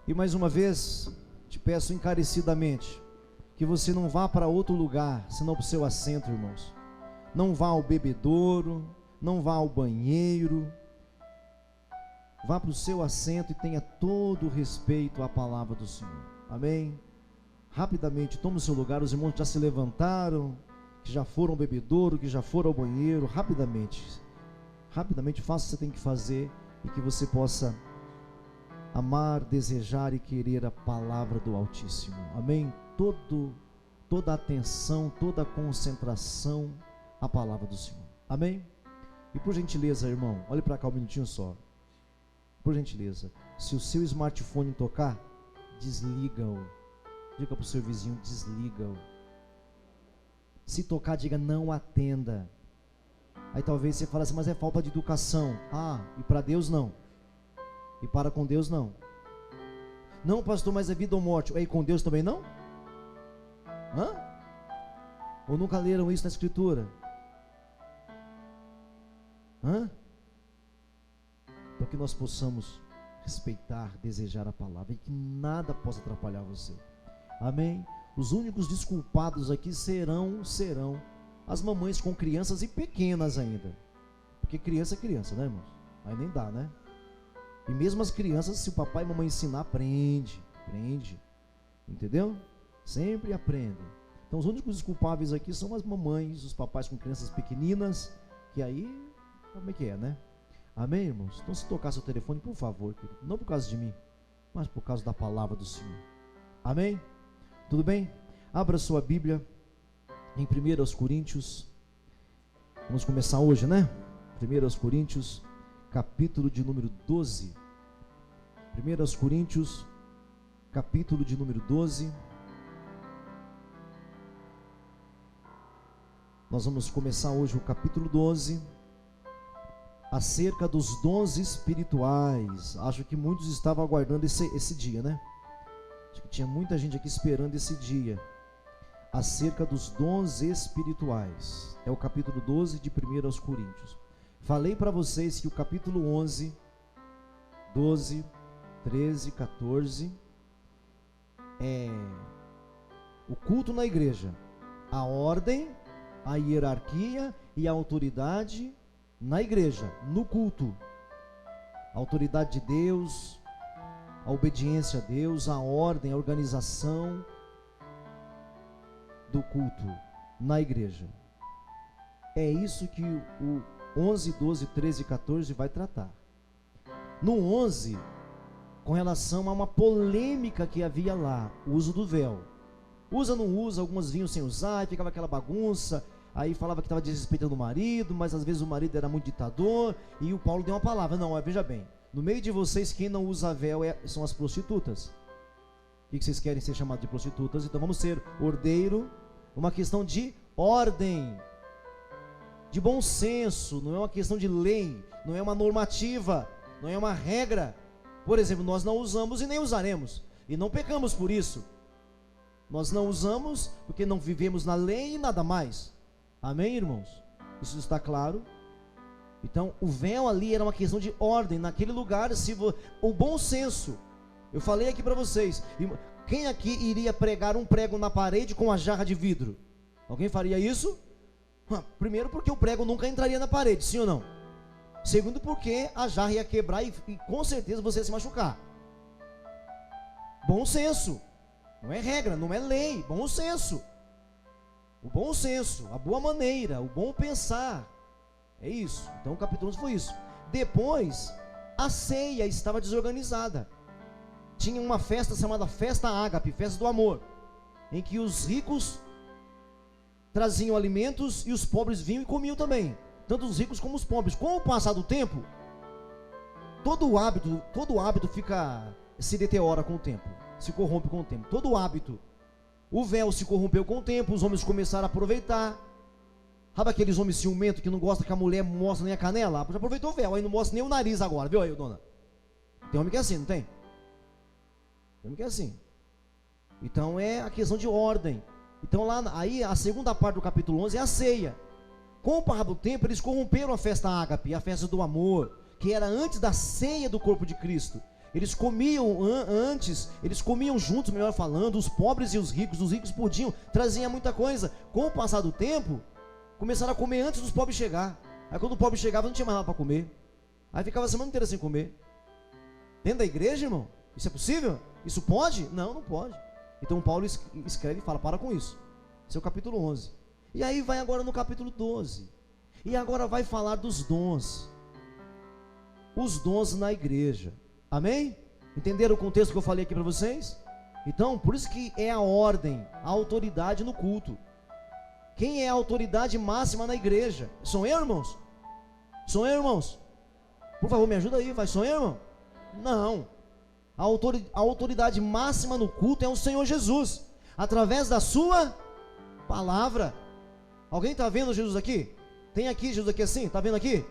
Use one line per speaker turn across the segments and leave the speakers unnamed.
E mais uma vez, te peço encarecidamente que você não vá para outro lugar, senão para o seu assento, irmãos. Não vá ao bebedouro, não vá ao banheiro. Vá para o seu assento e tenha todo o respeito à palavra do Senhor. Amém? Rapidamente, tome o seu lugar. Os irmãos já se levantaram, que já foram ao bebedouro, que já foram ao banheiro. Rapidamente, faça o que você tem que fazer e que você possa amar, desejar e querer a palavra do Altíssimo. Amém? Toda a atenção, toda a concentração à palavra do Senhor. Amém? E por gentileza, irmão, olhe para cá um minutinho só. Por gentileza, se o seu smartphone tocar, desliga-o. Diga para o seu vizinho, desliga-o. Se tocar, diga não atenda. Aí talvez você fale assim, mas é falta de educação. E para Deus não. E para com Deus não. Não, pastor, mas é vida ou morte. E com Deus também não? Ou nunca leram isso na Escritura? Para que nós possamos respeitar, desejar a palavra e que nada possa atrapalhar você. Amém? Os únicos desculpados aqui serão as mamães com crianças e pequenas ainda. Porque criança é criança, né, irmãos? Aí nem dá, né? E mesmo as crianças, se o papai e a mamãe ensinar, aprende. Entendeu? Sempre aprende. Então os únicos desculpáveis aqui são as mamães, os papais com crianças pequeninas, que aí, como é que é, né? Amém, irmãos? Então se tocar seu telefone, por favor, querido, não por causa de mim, mas por causa da palavra do Senhor. Amém? Tudo bem? Abra sua Bíblia em 1 Coríntios. Vamos começar hoje, né? 1 Coríntios, capítulo de número 12. 1 Coríntios, capítulo de número 12. Nós vamos começar hoje o capítulo 12, acerca dos dons espirituais. Acho que muitos estavam aguardando esse dia, né? Acho que tinha muita gente aqui esperando esse dia, acerca dos dons espirituais. É o capítulo 12 de 1 Coríntios. Falei para vocês que o capítulo 11, 12, 13, 14 é o culto na igreja, a ordem, a hierarquia e a autoridade na igreja, no culto. A autoridade de Deus, a obediência a Deus, a ordem, a organização do culto na igreja. É isso que o 11, 12, 13 e 14 vai tratar. No 11, com relação a uma polêmica que havia lá, o uso do véu. Usa, não usa, algumas vinham sem usar, e ficava aquela bagunça. Aí falava que estava desrespeitando o marido, mas às vezes o marido era muito ditador, e o Paulo deu uma palavra. Não, veja bem, no meio de vocês quem não usa véu são as prostitutas. O que vocês querem ser chamados de prostitutas? Então vamos ser ordeiro, uma questão de ordem, de bom senso, não é uma questão de lei, não é uma normativa, não é uma regra. Por exemplo, nós não usamos e nem usaremos, e não pecamos por isso. Nós não usamos porque não vivemos na lei e nada mais. Amém, irmãos? Isso está claro? Então, o véu ali era uma questão de ordem. Naquele lugar, o bom senso. Eu falei aqui para vocês. Quem aqui iria pregar um prego na parede com uma jarra de vidro? Alguém faria isso? Primeiro, porque o prego nunca entraria na parede, sim ou não? Segundo, porque a jarra ia quebrar e com certeza você ia se machucar. Bom senso. Não é regra, não é lei. Bom senso. O bom senso, a boa maneira, o bom pensar. É isso. Então o capítulo 11 foi isso. Depois, a ceia estava desorganizada. Tinha uma festa chamada Festa Ágape, Festa do Amor, em que os ricos traziam alimentos e os pobres vinham e comiam também. Tanto os ricos como os pobres. Com o passar do tempo, todo o hábito se deteriora com o tempo, se corrompe com o tempo. Todo o hábito. O véu se corrompeu com o tempo, os homens começaram a aproveitar. Sabe aqueles homens ciumentos que não gostam que a mulher mostre nem a canela? Já aproveitou o véu, aí não mostra nem o nariz agora, viu aí, dona? Tem homem que é assim, não tem? Tem homem que é assim. Então é a questão de ordem. Então aí a segunda parte do capítulo 11 é a ceia. Com o passar do tempo, eles corromperam a festa ágape, a festa do amor, que era antes da ceia do corpo de Cristo. Eles comiam antes, eles comiam juntos, melhor falando, os pobres e os ricos podiam, traziam muita coisa. Com o passar do tempo, começaram a comer antes dos pobres chegar. Aí quando o pobre chegava, não tinha mais nada para comer. Aí ficava a semana inteira sem comer. Dentro da igreja, irmão, isso é possível? Isso pode? Não, não pode. Então Paulo escreve e fala, para com isso. Esse é o capítulo 11. E aí vai agora no capítulo 12. E agora vai falar dos dons. Os dons na igreja. Amém? Entenderam o contexto que eu falei aqui para vocês? Então, por isso que é a ordem, a autoridade no culto. Quem é a autoridade máxima na igreja? Sou eu, irmãos? Sou eu, irmãos? Por favor, me ajuda aí, vai. Sou eu, irmão? Não. A autoridade máxima no culto é o Senhor Jesus, através da sua palavra. Alguém está vendo Jesus aqui? Tem aqui Jesus aqui assim? Está vendo aqui?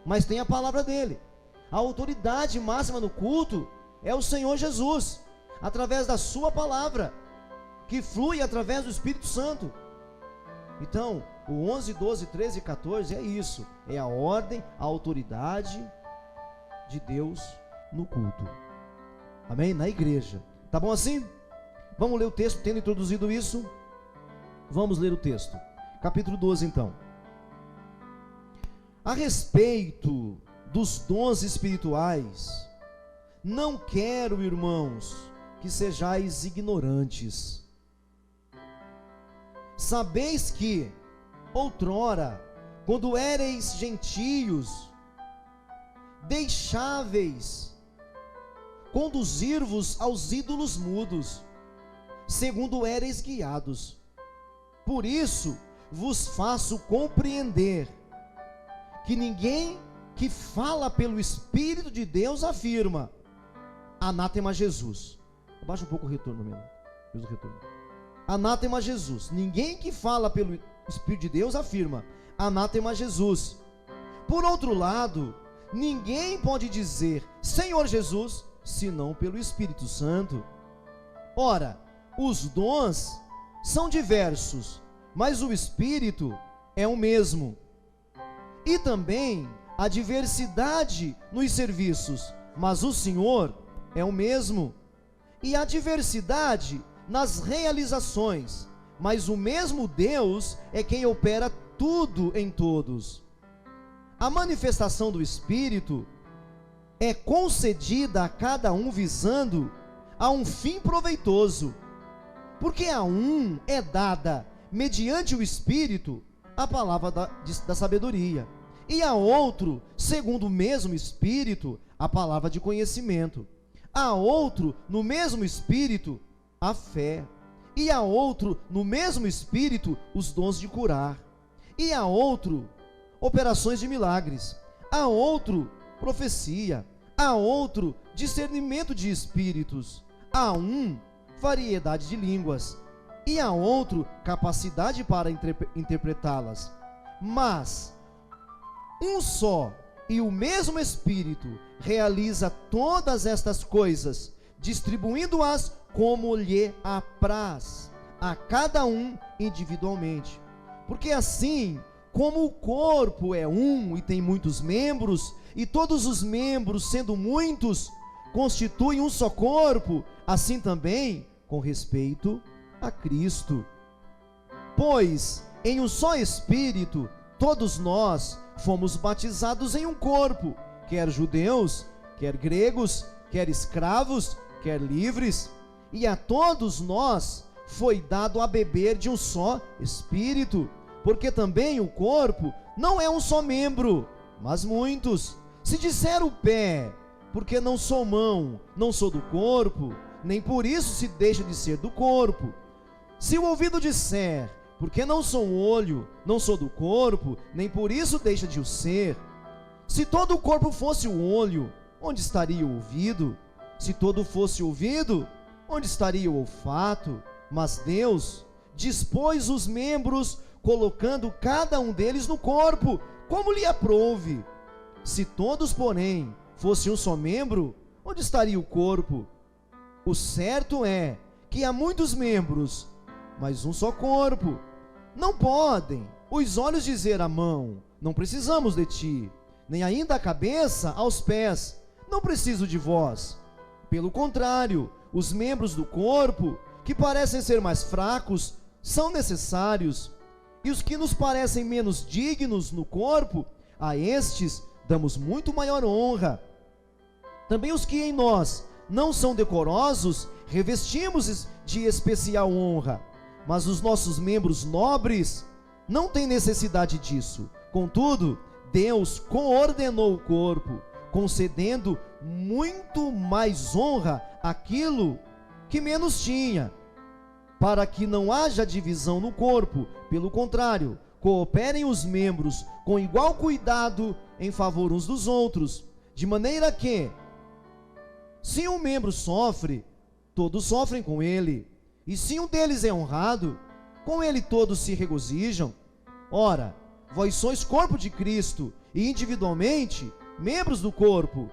Mas tem a palavra dele. A autoridade máxima no culto é o Senhor Jesus, através da sua palavra, que flui através do Espírito Santo. Então, o 11, 12, 13 e 14 é isso. É a ordem, a autoridade de Deus no culto. Amém? Na igreja. Tá bom assim? Vamos ler o texto, tendo introduzido isso. Vamos ler o texto. Capítulo 12 então. A respeito dos dons espirituais, não quero, irmãos, que sejais ignorantes. Sabeis que, outrora, quando éreis gentios, deixáveis conduzir-vos aos ídolos mudos, segundo éreis guiados. Por isso vos faço compreender que ninguém que fala pelo Espírito de Deus afirma, anátema Jesus. Abaixa um pouco o retorno mesmo. Deus o retorno. Anátema Jesus. Ninguém que fala pelo Espírito de Deus afirma, anátema Jesus. Por outro lado, ninguém pode dizer Senhor Jesus, senão pelo Espírito Santo. Ora, os dons são diversos, mas o Espírito é o mesmo. E também a diversidade nos serviços, mas o Senhor é o mesmo. E a diversidade nas realizações, mas o mesmo Deus é quem opera tudo em todos. A manifestação do Espírito é concedida a cada um visando a um fim proveitoso, porque a um é dada, mediante o Espírito, a palavra da sabedoria, e a outro, segundo o mesmo Espírito, a palavra de conhecimento, a outro, no mesmo Espírito, a fé, e a outro, no mesmo Espírito, os dons de curar, e a outro, operações de milagres, a outro, profecia, a outro, discernimento de espíritos, a um, variedade de línguas, e a outro, capacidade para interpretá-las. Mas um só e o mesmo Espírito realiza todas estas coisas, distribuindo-as como lhe apraz, a cada um individualmente. Porque assim, como o corpo é um e tem muitos membros, e todos os membros, sendo muitos, constituem um só corpo, assim também com respeito a Cristo. Pois em um só Espírito todos nós fomos batizados em um corpo, quer judeus, quer gregos, quer escravos, quer livres, e a todos nós foi dado a beber de um só Espírito, porque também o corpo não é um só membro, mas muitos. Se disser o pé, porque não sou mão, não sou do corpo, nem por isso se deixa de ser do corpo. Se o ouvido disser, porque não sou olho, não sou do corpo, nem por isso deixa de o ser. Se todo o corpo fosse o olho, onde estaria o ouvido? Se todo fosse o ouvido, onde estaria o olfato? Mas Deus dispôs os membros, colocando cada um deles no corpo, como lhe aprouve. Se todos, porém, fossem um só membro, onde estaria o corpo? O certo é que há muitos membros, mas um só corpo. Não podem os olhos dizer à mão, não precisamos de ti, nem ainda a cabeça aos pés, não preciso de vós. Pelo contrário, os membros do corpo, que parecem ser mais fracos, são necessários, e os que nos parecem menos dignos no corpo, a estes damos muito maior honra. Também os que em nós não são decorosos, revestimos de especial honra, mas os nossos membros nobres não têm necessidade disso. Contudo, Deus coordenou o corpo, concedendo muito mais honra àquilo que menos tinha, para que não haja divisão no corpo. Pelo contrário, cooperem os membros com igual cuidado em favor uns dos outros, de maneira que, se um membro sofre, todos sofrem com ele, e se um deles é honrado, com ele todos se regozijam. Ora, vós sois corpo de Cristo, e individualmente membros do corpo.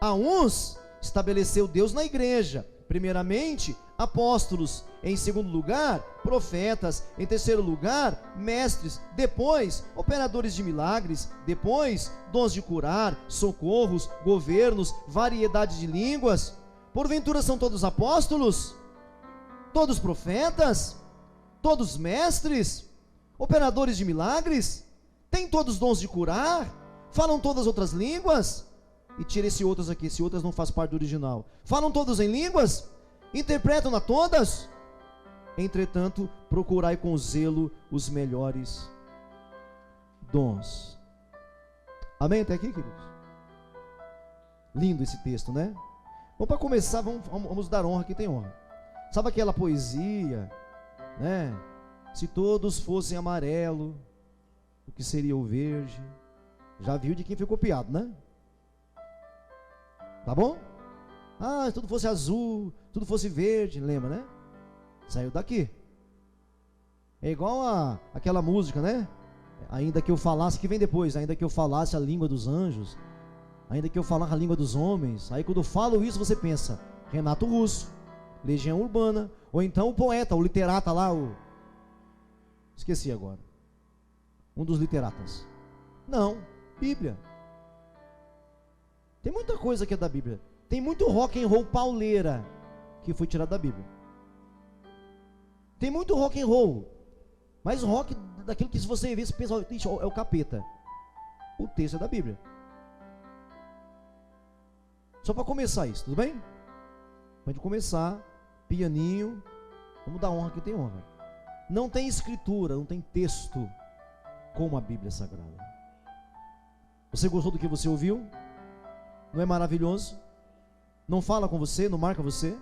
A uns estabeleceu Deus na igreja, primeiramente apóstolos, em segundo lugar profetas, em terceiro lugar mestres, depois operadores de milagres, depois dons de curar, socorros, governos, variedade de línguas. Porventura são todos apóstolos? Todos profetas? Todos mestres? Operadores de milagres? Têm todos dons de curar? Falam todas outras línguas? E tira esse outras aqui, esse outras não faz parte do original. Falam todos em línguas? Interpretam-na todas? Entretanto, procurai com zelo os melhores dons. Amém até aqui, queridos? Lindo esse texto, né? Bom, para começar, vamos dar honra que tem honra. Sabe aquela poesia, né? Se todos fossem amarelo, o que seria o verde? Já viu de quem foi copiado, né? Tá bom? Ah, se tudo fosse azul, tudo fosse verde, lembra, né? Saiu daqui. É igual aquela música, né? Ainda que eu falasse, que vem depois, ainda que eu falasse a língua dos anjos, ainda que eu falasse a língua dos homens. Aí quando eu falo isso, você pensa, Renato Russo, Legião Urbana, ou então o poeta, o literata lá, esqueci agora. Um dos literatas. Não, Bíblia. Tem muita coisa que é da Bíblia. Tem muito rock and roll pauleira que foi tirado da Bíblia. Tem muito rock and roll, mas rock daquilo que se você vê, você pensa, é o capeta. O texto é da Bíblia. Só para começar isso, tudo bem? Para gente começar, pianinho, vamos dar honra que tem honra. Não tem escritura, não tem texto como a Bíblia Sagrada. Você gostou do que você ouviu? Não é maravilhoso? Não fala com você, não marca você?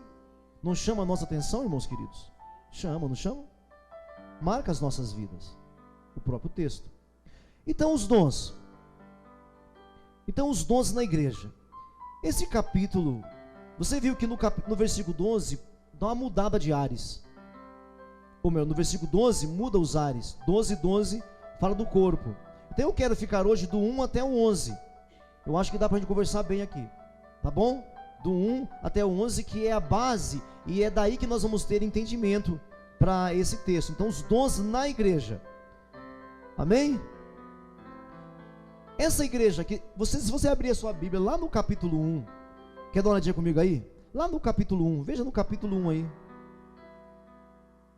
Não chama a nossa atenção, irmãos queridos? Chama, não chama? Marca as nossas vidas. O próprio texto. Então os dons. Então os dons na igreja. Esse capítulo, você viu que no versículo 12, dá uma mudada de ares. Ou melhor, no versículo 12, muda os ares. 12 e 12 fala do corpo. Então eu quero ficar hoje do 1 até o 11. Eu acho que dá para a gente conversar bem aqui. Tá bom? Do 1 até o 11, que é a base, e é daí que nós vamos ter entendimento para esse texto. Então, os dons na igreja. Amém? Essa igreja, se você abrir a sua Bíblia lá no capítulo 1, quer dar uma olhadinha comigo aí? Lá no capítulo 1, veja no capítulo 1 aí.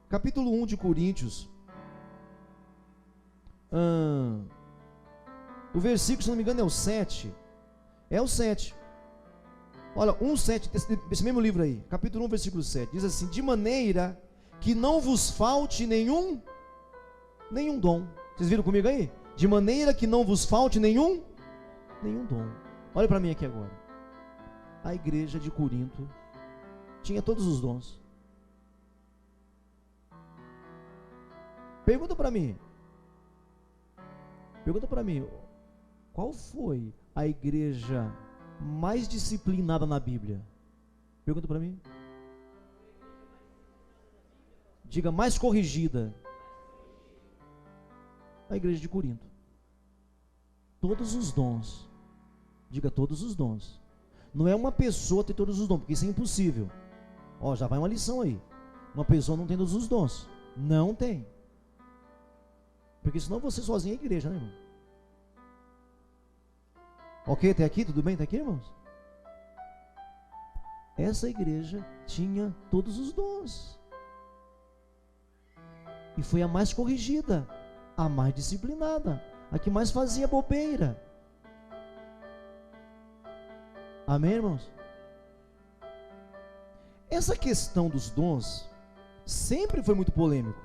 Capítulo 1 de Coríntios. O versículo, se não me engano, é o 7. É o 7. Olha, 1:7, esse mesmo livro aí, capítulo 1, versículo 7, diz assim: de maneira que não vos falte nenhum dom. Vocês viram comigo aí? De maneira que não vos falte nenhum dom. Olha para mim aqui agora. A igreja de Corinto tinha todos os dons. Pergunta para mim, qual foi a igreja mais disciplinada na Bíblia? Pergunta para mim. Diga, mais corrigida. A igreja de Corinto. Todos os dons. Diga, todos os dons. Não é uma pessoa ter todos os dons, porque isso é impossível. Ó, já vai uma lição aí. Uma pessoa não tem todos os dons. Não tem. Porque senão você sozinho é igreja, né, irmão? Ok, até aqui? Tudo bem até aqui, irmãos? essa igreja tinha todos os dons. E foi a mais corrigida, a mais disciplinada, a que mais fazia bobeira. Amém, irmãos? Essa questão dos dons sempre foi muito polêmico.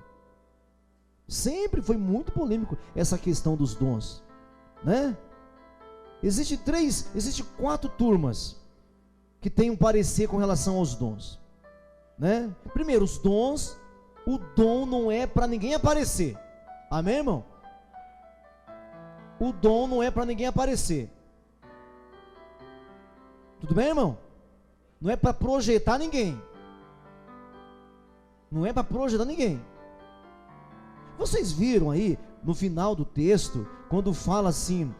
Sempre foi muito polêmico essa questão dos dons, né? Existe 4 turmas que têm um parecer com relação aos dons, né? Primeiro, os dons, o dom não é para ninguém aparecer. Amém, irmão? O dom não é para ninguém aparecer. Tudo bem, irmão? Não é para projetar ninguém. Não é para projetar ninguém. Vocês viram aí, no final do texto, quando fala assim,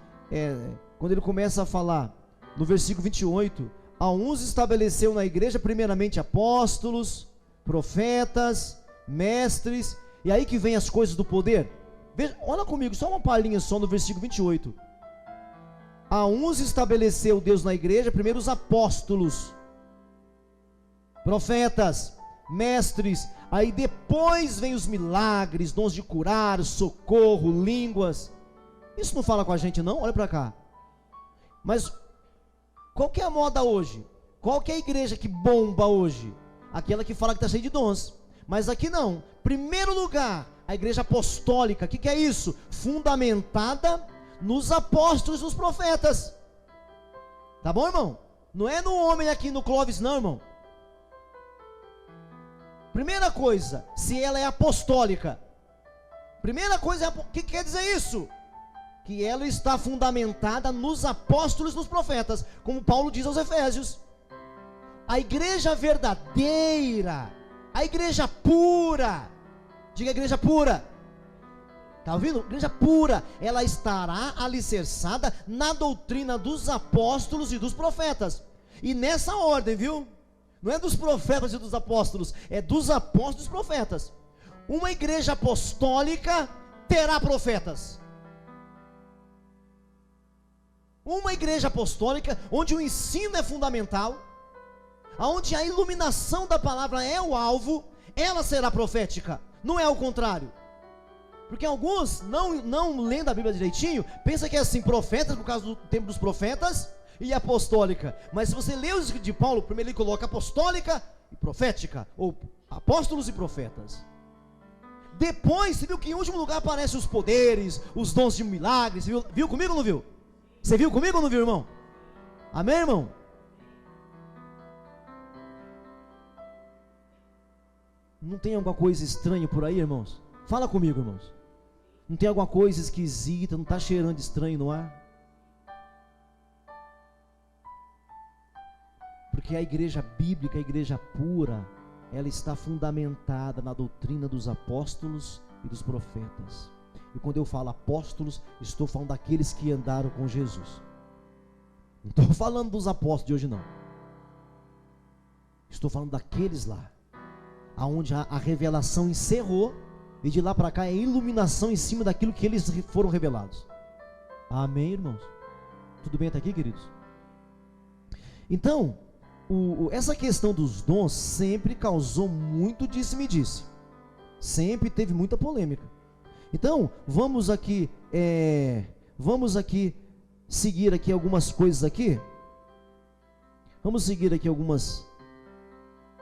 quando ele começa a falar, no versículo 28, a uns estabeleceu na igreja primeiramente apóstolos, profetas, mestres, e aí que vem as coisas do poder. Veja, olha comigo, só uma palhinha só no versículo 28. A uns estabeleceu Deus na igreja, primeiro os apóstolos, profetas, mestres, aí depois vem os milagres, dons de curar, socorro, línguas. Isso não fala com a gente não? Olha para cá. Mas qual que é a moda hoje? Qual que é a igreja que bomba hoje? Aquela que fala que está cheia de dons. Mas aqui não. Primeiro lugar, a igreja apostólica. O que é isso? Fundamentada nos apóstolos e nos profetas. Tá bom, irmão? Não é no homem aqui no Clóvis não, irmão. Primeira coisa, se ela é apostólica. Primeira coisa, o que quer dizer isso? Que ela está fundamentada nos apóstolos e nos profetas, como Paulo diz aos Efésios. A igreja verdadeira, a igreja pura, diga igreja pura. Está ouvindo? Igreja pura, ela estará alicerçada na doutrina dos apóstolos e dos profetas. E nessa ordem, viu? Não é dos profetas e dos apóstolos, é dos apóstolos e dos profetas. Uma igreja apostólica terá profetas. Uma igreja apostólica, onde o ensino é fundamental, onde a iluminação da palavra é o alvo, ela será profética, não é o contrário. Porque alguns, não lendo a Bíblia direitinho, pensam que é assim, profetas por causa do tempo dos profetas, e apostólica. Mas se você lê o escrito de Paulo, primeiro ele coloca apostólica e profética, ou apóstolos e profetas. Depois, você viu que em último lugar aparecem os poderes, os dons de milagres. Viu comigo ou não viu? Você viu comigo ou não viu, irmão? Amém, irmão? Não tem alguma coisa estranha por aí, irmãos? Fala comigo, irmãos. Não tem alguma coisa esquisita, não está cheirando estranho no ar? Porque a igreja bíblica, a igreja pura, ela está fundamentada na doutrina dos apóstolos e dos profetas. E quando eu falo apóstolos, estou falando daqueles que andaram com Jesus. Não estou falando dos apóstolos de hoje não. Estou falando daqueles lá, aonde a revelação encerrou, e de lá para cá é iluminação em cima daquilo que eles foram revelados. Amém, irmãos? Tudo bem até aqui, queridos? Então, essa questão dos dons sempre causou muito disse-me-disse. Sempre teve muita polêmica. Então, vamos aqui seguir aqui algumas coisas aqui. Vamos seguir aqui algumas.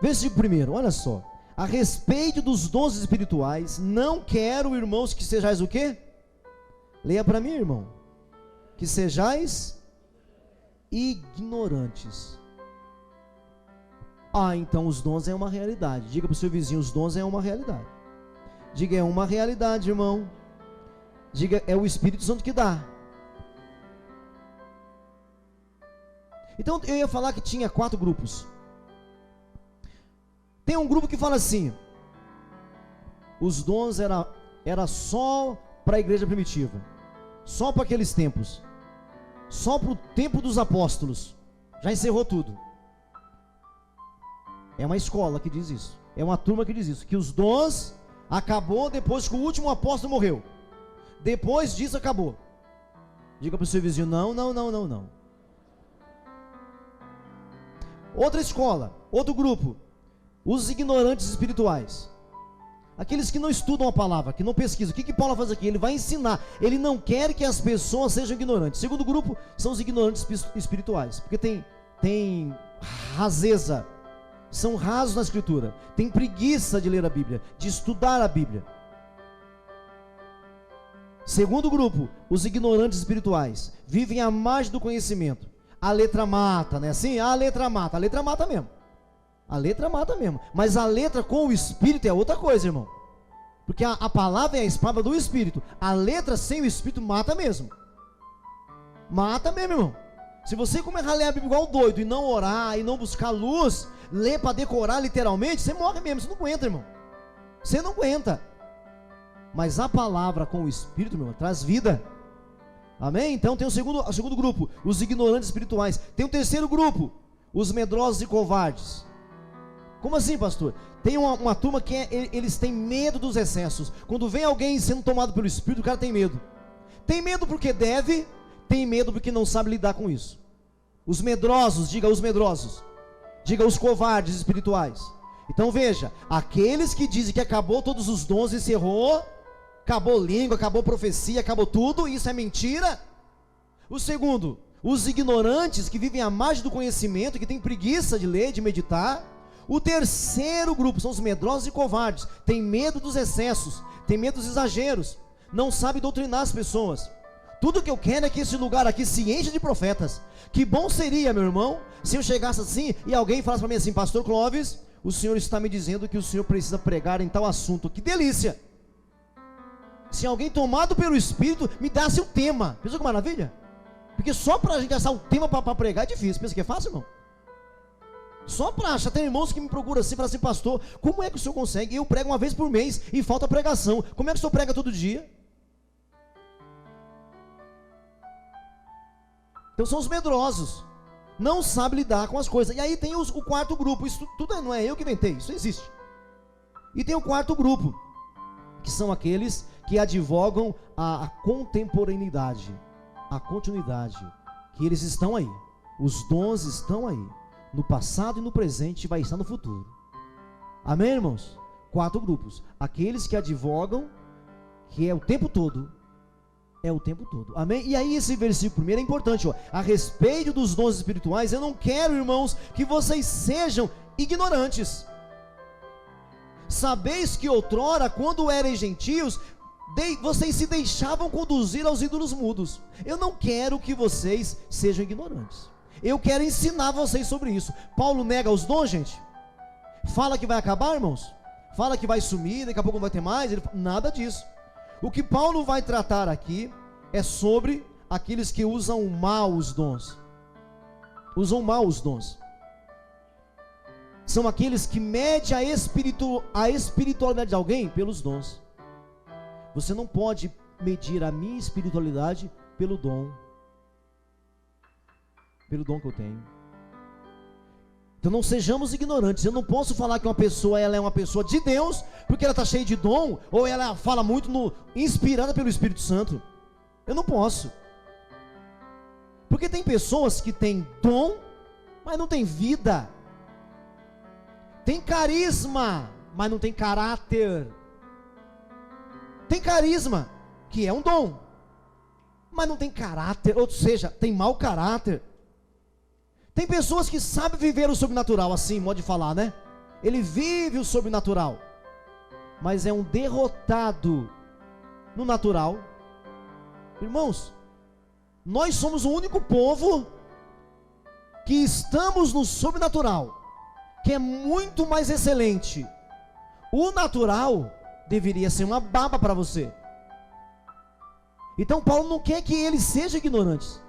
Versículo primeiro, olha só. A respeito dos dons espirituais, não quero, irmãos, que sejais o quê? Leia para mim, irmão. Que sejais ignorantes. Então os dons é uma realidade. Diga para o seu vizinho, os dons é uma realidade. Diga, é uma realidade, irmão. Diga, é o Espírito Santo que dá. Então eu ia falar que tinha 4 grupos. Tem um grupo que fala assim: os dons era só para a igreja primitiva, só para aqueles tempos, só para o tempo dos apóstolos, já encerrou tudo. É uma escola que diz isso, é uma turma que diz isso, que os dons acabou depois que o último apóstolo morreu. Depois disso acabou. Diga para o seu vizinho, não. Outra escola, outro grupo, os ignorantes espirituais. Aqueles que não estudam a palavra, que não pesquisam. O que Paulo faz aqui? Ele vai ensinar. Ele não quer que as pessoas sejam ignorantes. Segundo grupo são os ignorantes espirituais, porque tem raseza, são rasos na escritura, tem preguiça de ler a Bíblia, de estudar a Bíblia. Segundo grupo, os ignorantes espirituais, vivem à margem do conhecimento. A letra mata, né? Assim, a letra mata mesmo. A letra mata mesmo. Mas a letra com o Espírito é outra coisa, irmão. Porque a palavra é a espada do Espírito. A letra sem o Espírito mata mesmo. Mata mesmo, irmão. Se você começar a ler a Bíblia igual doido, e não orar, e não buscar luz, ler para decorar literalmente, você morre mesmo, você não aguenta, irmão. Você não aguenta. Mas a palavra com o Espírito, meu irmão, traz vida. Amém? Então tem o segundo grupo, os ignorantes espirituais. Tem o terceiro grupo, os medrosos e covardes. Como assim, pastor? Tem uma turma que eles têm medo dos excessos. Quando vem alguém sendo tomado pelo Espírito, o cara tem medo. Tem medo porque deve, tem medo porque não sabe lidar com isso. Os medrosos, diga os medrosos, diga os covardes espirituais. Então veja, aqueles que dizem que acabou todos os dons, encerrou, acabou língua, acabou profecia, acabou tudo, isso é mentira. O segundo, os ignorantes que vivem à margem do conhecimento, que têm preguiça de ler, de meditar. O terceiro grupo são os medrosos e covardes, tem medo dos excessos, tem medo dos exageros, não sabe doutrinar as pessoas. Tudo que eu quero é que esse lugar aqui se encha de profetas. Que bom seria, meu irmão, se eu chegasse assim e alguém falasse para mim assim: pastor Clóvis, o senhor está me dizendo que o senhor precisa pregar em tal assunto. Que delícia! Se alguém tomado pelo Espírito me desse um tema, pensa que maravilha? Porque só para a gente achar um tema para pregar é difícil. Pensa que é fácil, irmão? Só para achar. Tem irmãos que me procuram assim, falam assim: pastor, como é que o senhor consegue? Eu prego uma vez por mês e falta pregação. Como é que o senhor prega todo dia? Então são os medrosos, não sabe lidar com as coisas. E aí tem o quarto grupo. Isso tudo não é eu que inventei, isso existe. E tem o quarto grupo, que são aqueles que advogam a contemporaneidade, a continuidade, que eles estão aí, os dons estão aí, no passado e no presente, e vai estar no futuro. Amém, irmãos? Quatro grupos: aqueles que advogam, que é o tempo todo, é o tempo todo. Amém? E aí esse versículo primeiro é importante, ó. A respeito dos dons espirituais, eu não quero, irmãos, que vocês sejam ignorantes. Sabeis que outrora, quando eram gentios, vocês se deixavam conduzir aos ídolos mudos. Eu não quero que vocês sejam ignorantes. Eu quero ensinar vocês sobre isso. Paulo nega os dons, gente? Fala que vai acabar, irmãos? Fala que vai sumir, daqui a pouco não vai ter mais? Nada disso. O que Paulo vai tratar aqui é sobre aqueles que usam mal os dons. Usam mal os dons. São aqueles que medem a espiritualidade de alguém pelos dons. Você não pode medir a minha espiritualidade pelo dom que eu tenho. Então não sejamos ignorantes. Eu não posso falar que uma pessoa ela é uma pessoa de Deus porque ela está cheia de dom, ou ela fala muito inspirada pelo Espírito Santo. Eu não posso. Porque tem pessoas que têm dom, mas não tem vida. Tem carisma, mas não tem caráter. Tem carisma, que é um dom, mas não tem caráter, ou seja, tem mau caráter. Tem pessoas que sabem viver o sobrenatural, assim, modo de falar, né? Ele vive o sobrenatural, mas é um derrotado no natural. Irmãos, nós somos o único povo que estamos no sobrenatural, que é muito mais excelente. O natural deveria ser uma baba para você. Então Paulo não quer que eles sejam ignorantes.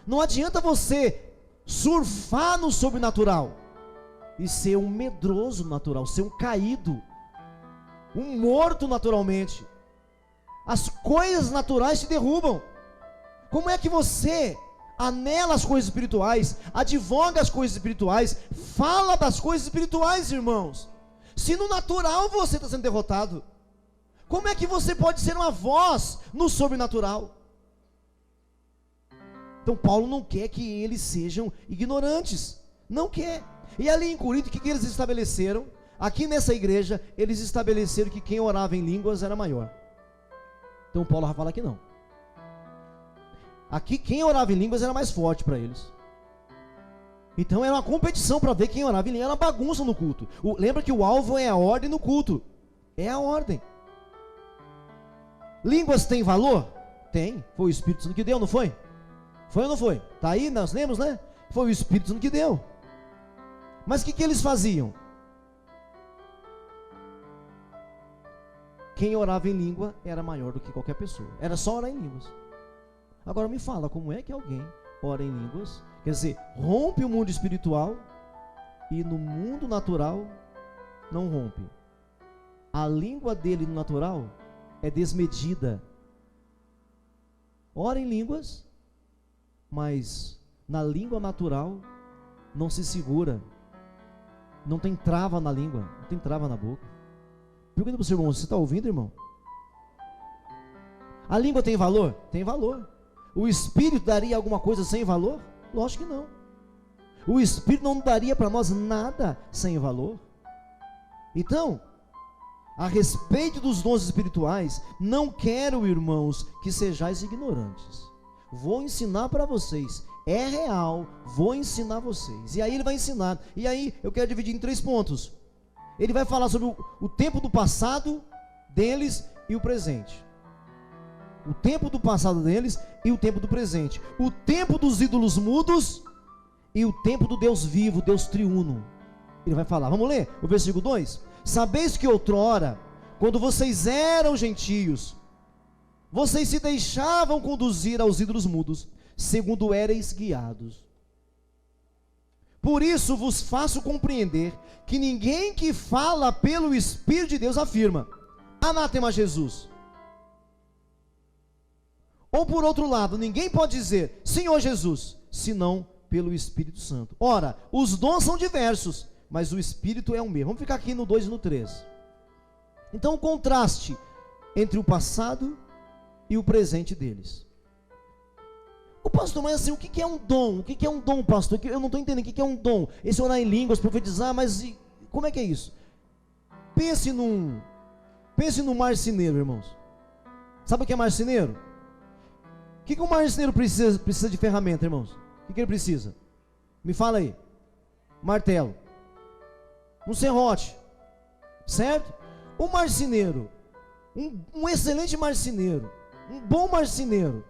Não adianta você surfar no sobrenatural e ser um medroso natural, ser um caído, um morto naturalmente. As coisas naturais te derrubam. Como é que você anela as coisas espirituais, advoga as coisas espirituais, fala das coisas espirituais, irmãos, se no natural você está sendo derrotado? Como é que você pode ser uma voz no sobrenatural? Então Paulo não quer que eles sejam ignorantes, não quer. E ali em Corinto, o que eles estabeleceram? Aqui nessa igreja, eles estabeleceram que quem orava em línguas era maior. Então Paulo vai falar que não. Aqui quem orava em línguas era mais forte para eles. Então era uma competição para ver quem orava em línguas. Era uma bagunça no culto. Lembra que o alvo é a ordem no culto. É a ordem. Línguas tem valor? Tem. Foi o Espírito Santo que deu, não foi? Foi ou não foi? Está aí, nós lemos, né? Foi o Espírito Santo que deu. Mas o que eles faziam? Quem orava em língua era maior do que qualquer pessoa. Era só orar em línguas. Agora me fala, como é que alguém ora em línguas? Quer dizer, rompe o mundo espiritual e no mundo natural não rompe. A língua dele no natural é desmedida. Ora em línguas, mas na língua natural não se segura. Não tem trava na língua, não tem trava na boca. Pergunta para o seu irmão, você está ouvindo, irmão? A língua tem valor? Tem valor. O Espírito daria alguma coisa sem valor? Lógico que não. O Espírito não daria para nós nada sem valor. Então, a respeito dos dons espirituais, não quero, irmãos, que sejais ignorantes. Vou ensinar para vocês. É real, vou ensinar vocês. E aí ele vai ensinar. E aí eu quero dividir em 3 pontos. Ele vai falar sobre o tempo do passado deles e o presente. O tempo do passado deles e o tempo do presente. O tempo dos ídolos mudos e o tempo do Deus vivo, Deus triuno. Ele vai falar, vamos ler o versículo 2. Sabeis que outrora, quando vocês eram gentios, vocês se deixavam conduzir aos ídolos mudos, segundo éreis guiados. Por isso vos faço compreender que ninguém que fala pelo Espírito de Deus afirma, anátema Jesus. Ou por outro lado, ninguém pode dizer, Senhor Jesus, senão pelo Espírito Santo. Ora, os dons são diversos, mas o Espírito é o mesmo. Vamos ficar aqui no 2 e no 3. Então o contraste entre o passado e o presente deles. O pastor, mas assim, o que é um dom? O que é um dom, pastor? Eu não estou entendendo, o que é um dom? Esse orar em línguas, profetizar, mas como é que é isso? Pense num marceneiro, irmãos. Sabe o que é marceneiro? O que um marceneiro precisa de ferramenta, irmãos? O que ele precisa? Me fala aí. Martelo. Um serrote. Certo? O marceneiro, um excelente marceneiro, um bom marceneiro,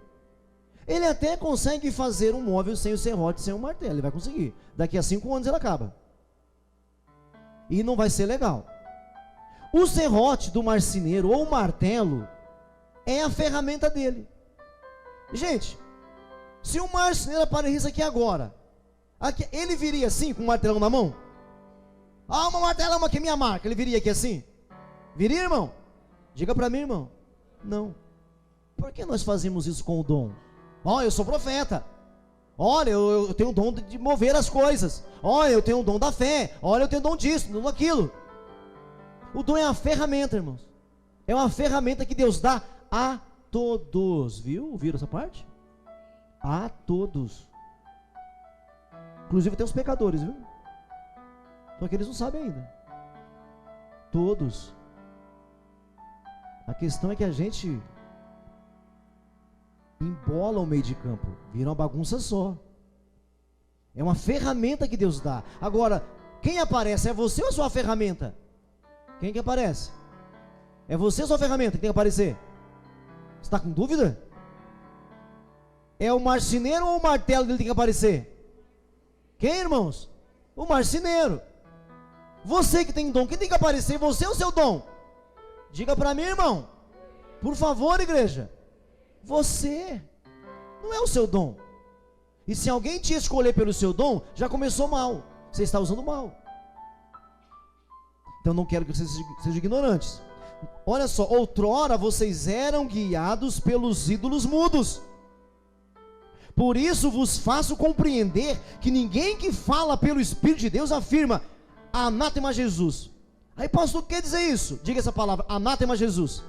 ele até consegue fazer um móvel sem o serrote, sem o martelo. Ele vai conseguir. Daqui a 5 anos ele acaba. E não vai ser legal. O serrote do marceneiro ou o martelo é a ferramenta dele. Gente, se o marceneiro aparecesse aqui agora, ele viria assim, com o martelão na mão? Ah, uma martelama aqui, minha marca. Ele viria aqui assim? Viria, irmão? Diga para mim, irmão. Não. Por que nós fazemos isso com o dom? Ó, eu sou profeta. Olha, eu tenho o dom de mover as coisas. Olha, eu tenho o dom da fé. Olha, eu tenho o dom disso, o dom daquilo. O dom é a ferramenta, irmãos. É uma ferramenta que Deus dá a todos. Viram essa parte? A todos. Inclusive tem os pecadores, viu? Só que eles não sabem ainda. Todos. A questão é que a gente embola o meio de campo, vira uma bagunça só. É uma ferramenta que Deus dá. Agora, quem aparece é você ou a sua ferramenta? Quem que aparece? É você ou a sua ferramenta que tem que aparecer? Você está com dúvida? É o marceneiro ou o martelo dele que tem que aparecer? Quem, irmãos? O marceneiro. Você que tem dom, quem tem que aparecer? Você ou o seu dom? Diga para mim, irmão. Por favor, igreja. Você. Não é o seu dom. E se alguém te escolher pelo seu dom, já começou mal. Você está usando mal. Então não quero que vocês sejam ignorantes. Olha só, outrora vocês eram guiados pelos ídolos mudos. Por isso vos faço compreender que ninguém que fala pelo Espírito de Deus afirma, anátema Jesus. Aí pastor, o que quer dizer isso? Diga essa palavra, anátema Jesus.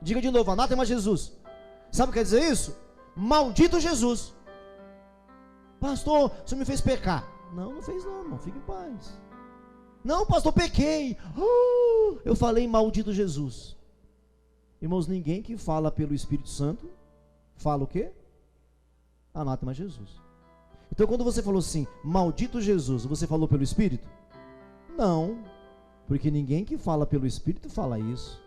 Diga de novo, anátema Jesus. Sabe o que quer dizer isso? Maldito Jesus. Pastor, o senhor me fez pecar. Não fez não, irmão, fique em paz. Não, pastor, pequei. Eu falei maldito Jesus. Irmãos, ninguém que fala pelo Espírito Santo, fala o quê? Anátema Jesus. Então quando você falou assim, maldito Jesus, você falou pelo Espírito? Não, porque ninguém que fala pelo Espírito fala isso.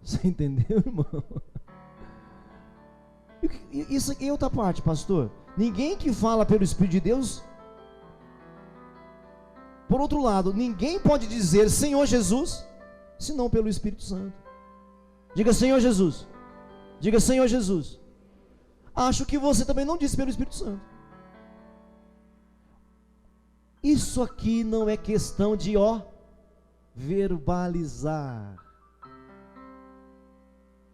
Você entendeu, irmão? Isso aqui é outra parte, pastor. Ninguém que fala pelo Espírito de Deus. Por outro lado, ninguém pode dizer Senhor Jesus, senão pelo Espírito Santo. Diga Senhor Jesus. Diga Senhor Jesus. Acho que você também não disse pelo Espírito Santo. Isso aqui não é questão de verbalizar.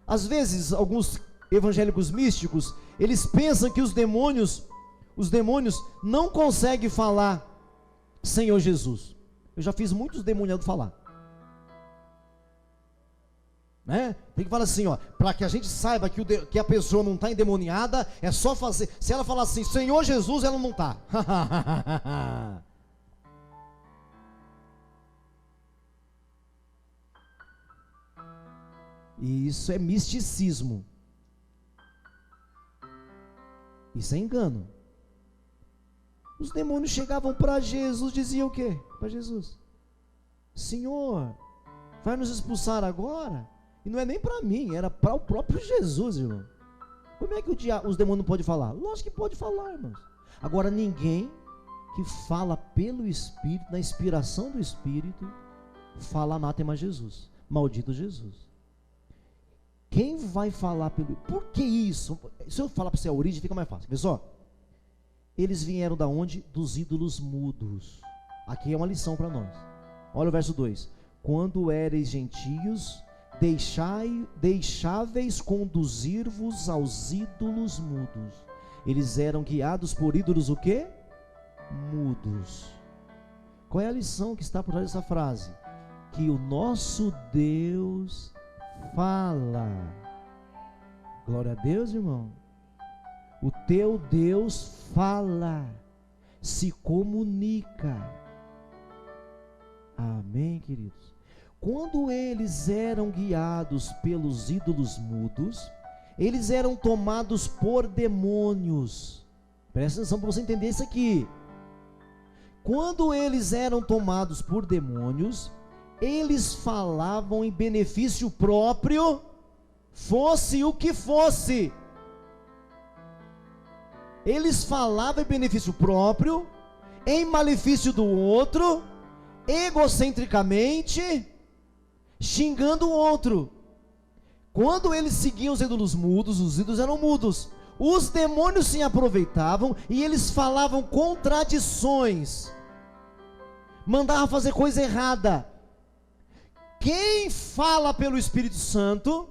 Às vezes, alguns evangélicos místicos, eles pensam que os demônios não conseguem falar Senhor Jesus. Eu já fiz muitos demoniados falar, né? Tem que falar assim, para que a gente saiba que a pessoa não está endemoniada, é só fazer. Se ela falar assim, Senhor Jesus, ela não está. E isso é misticismo. Isso é engano. Os demônios chegavam para Jesus, diziam o quê? Para Jesus: Senhor, vai nos expulsar agora? E não é nem para mim, era para o próprio Jesus, irmão. Como é que os demônios não podem falar? Lógico que pode falar, irmãos. Agora, ninguém que fala pelo Espírito, na inspiração do Espírito, fala anátema Jesus, maldito Jesus. Quem vai falar pelo... Por que isso? Se eu falar para você a origem, fica mais fácil. Vê só. Eles vieram da onde? Dos ídolos mudos. Aqui é uma lição para nós. Olha o verso 2. Quando éreis gentios, deixáveis conduzir-vos aos ídolos mudos. Eles eram guiados por ídolos o quê? Mudos. Qual é a lição que está por trás dessa frase? Que o nosso Deus fala. Glória a Deus, irmão. O teu Deus fala, se comunica. Amém, queridos? Quando eles eram guiados pelos ídolos mudos, eles eram tomados por demônios. Presta atenção para você entender isso aqui. Quando eles eram tomados por demônios, eles falavam em benefício próprio, fosse o que fosse. Eles falavam em benefício próprio, em malefício do outro, egocentricamente, xingando o outro. Quando eles seguiam os ídolos mudos, os ídolos eram mudos, os demônios se aproveitavam e eles falavam contradições, mandavam fazer coisa errada. Quem fala pelo Espírito Santo,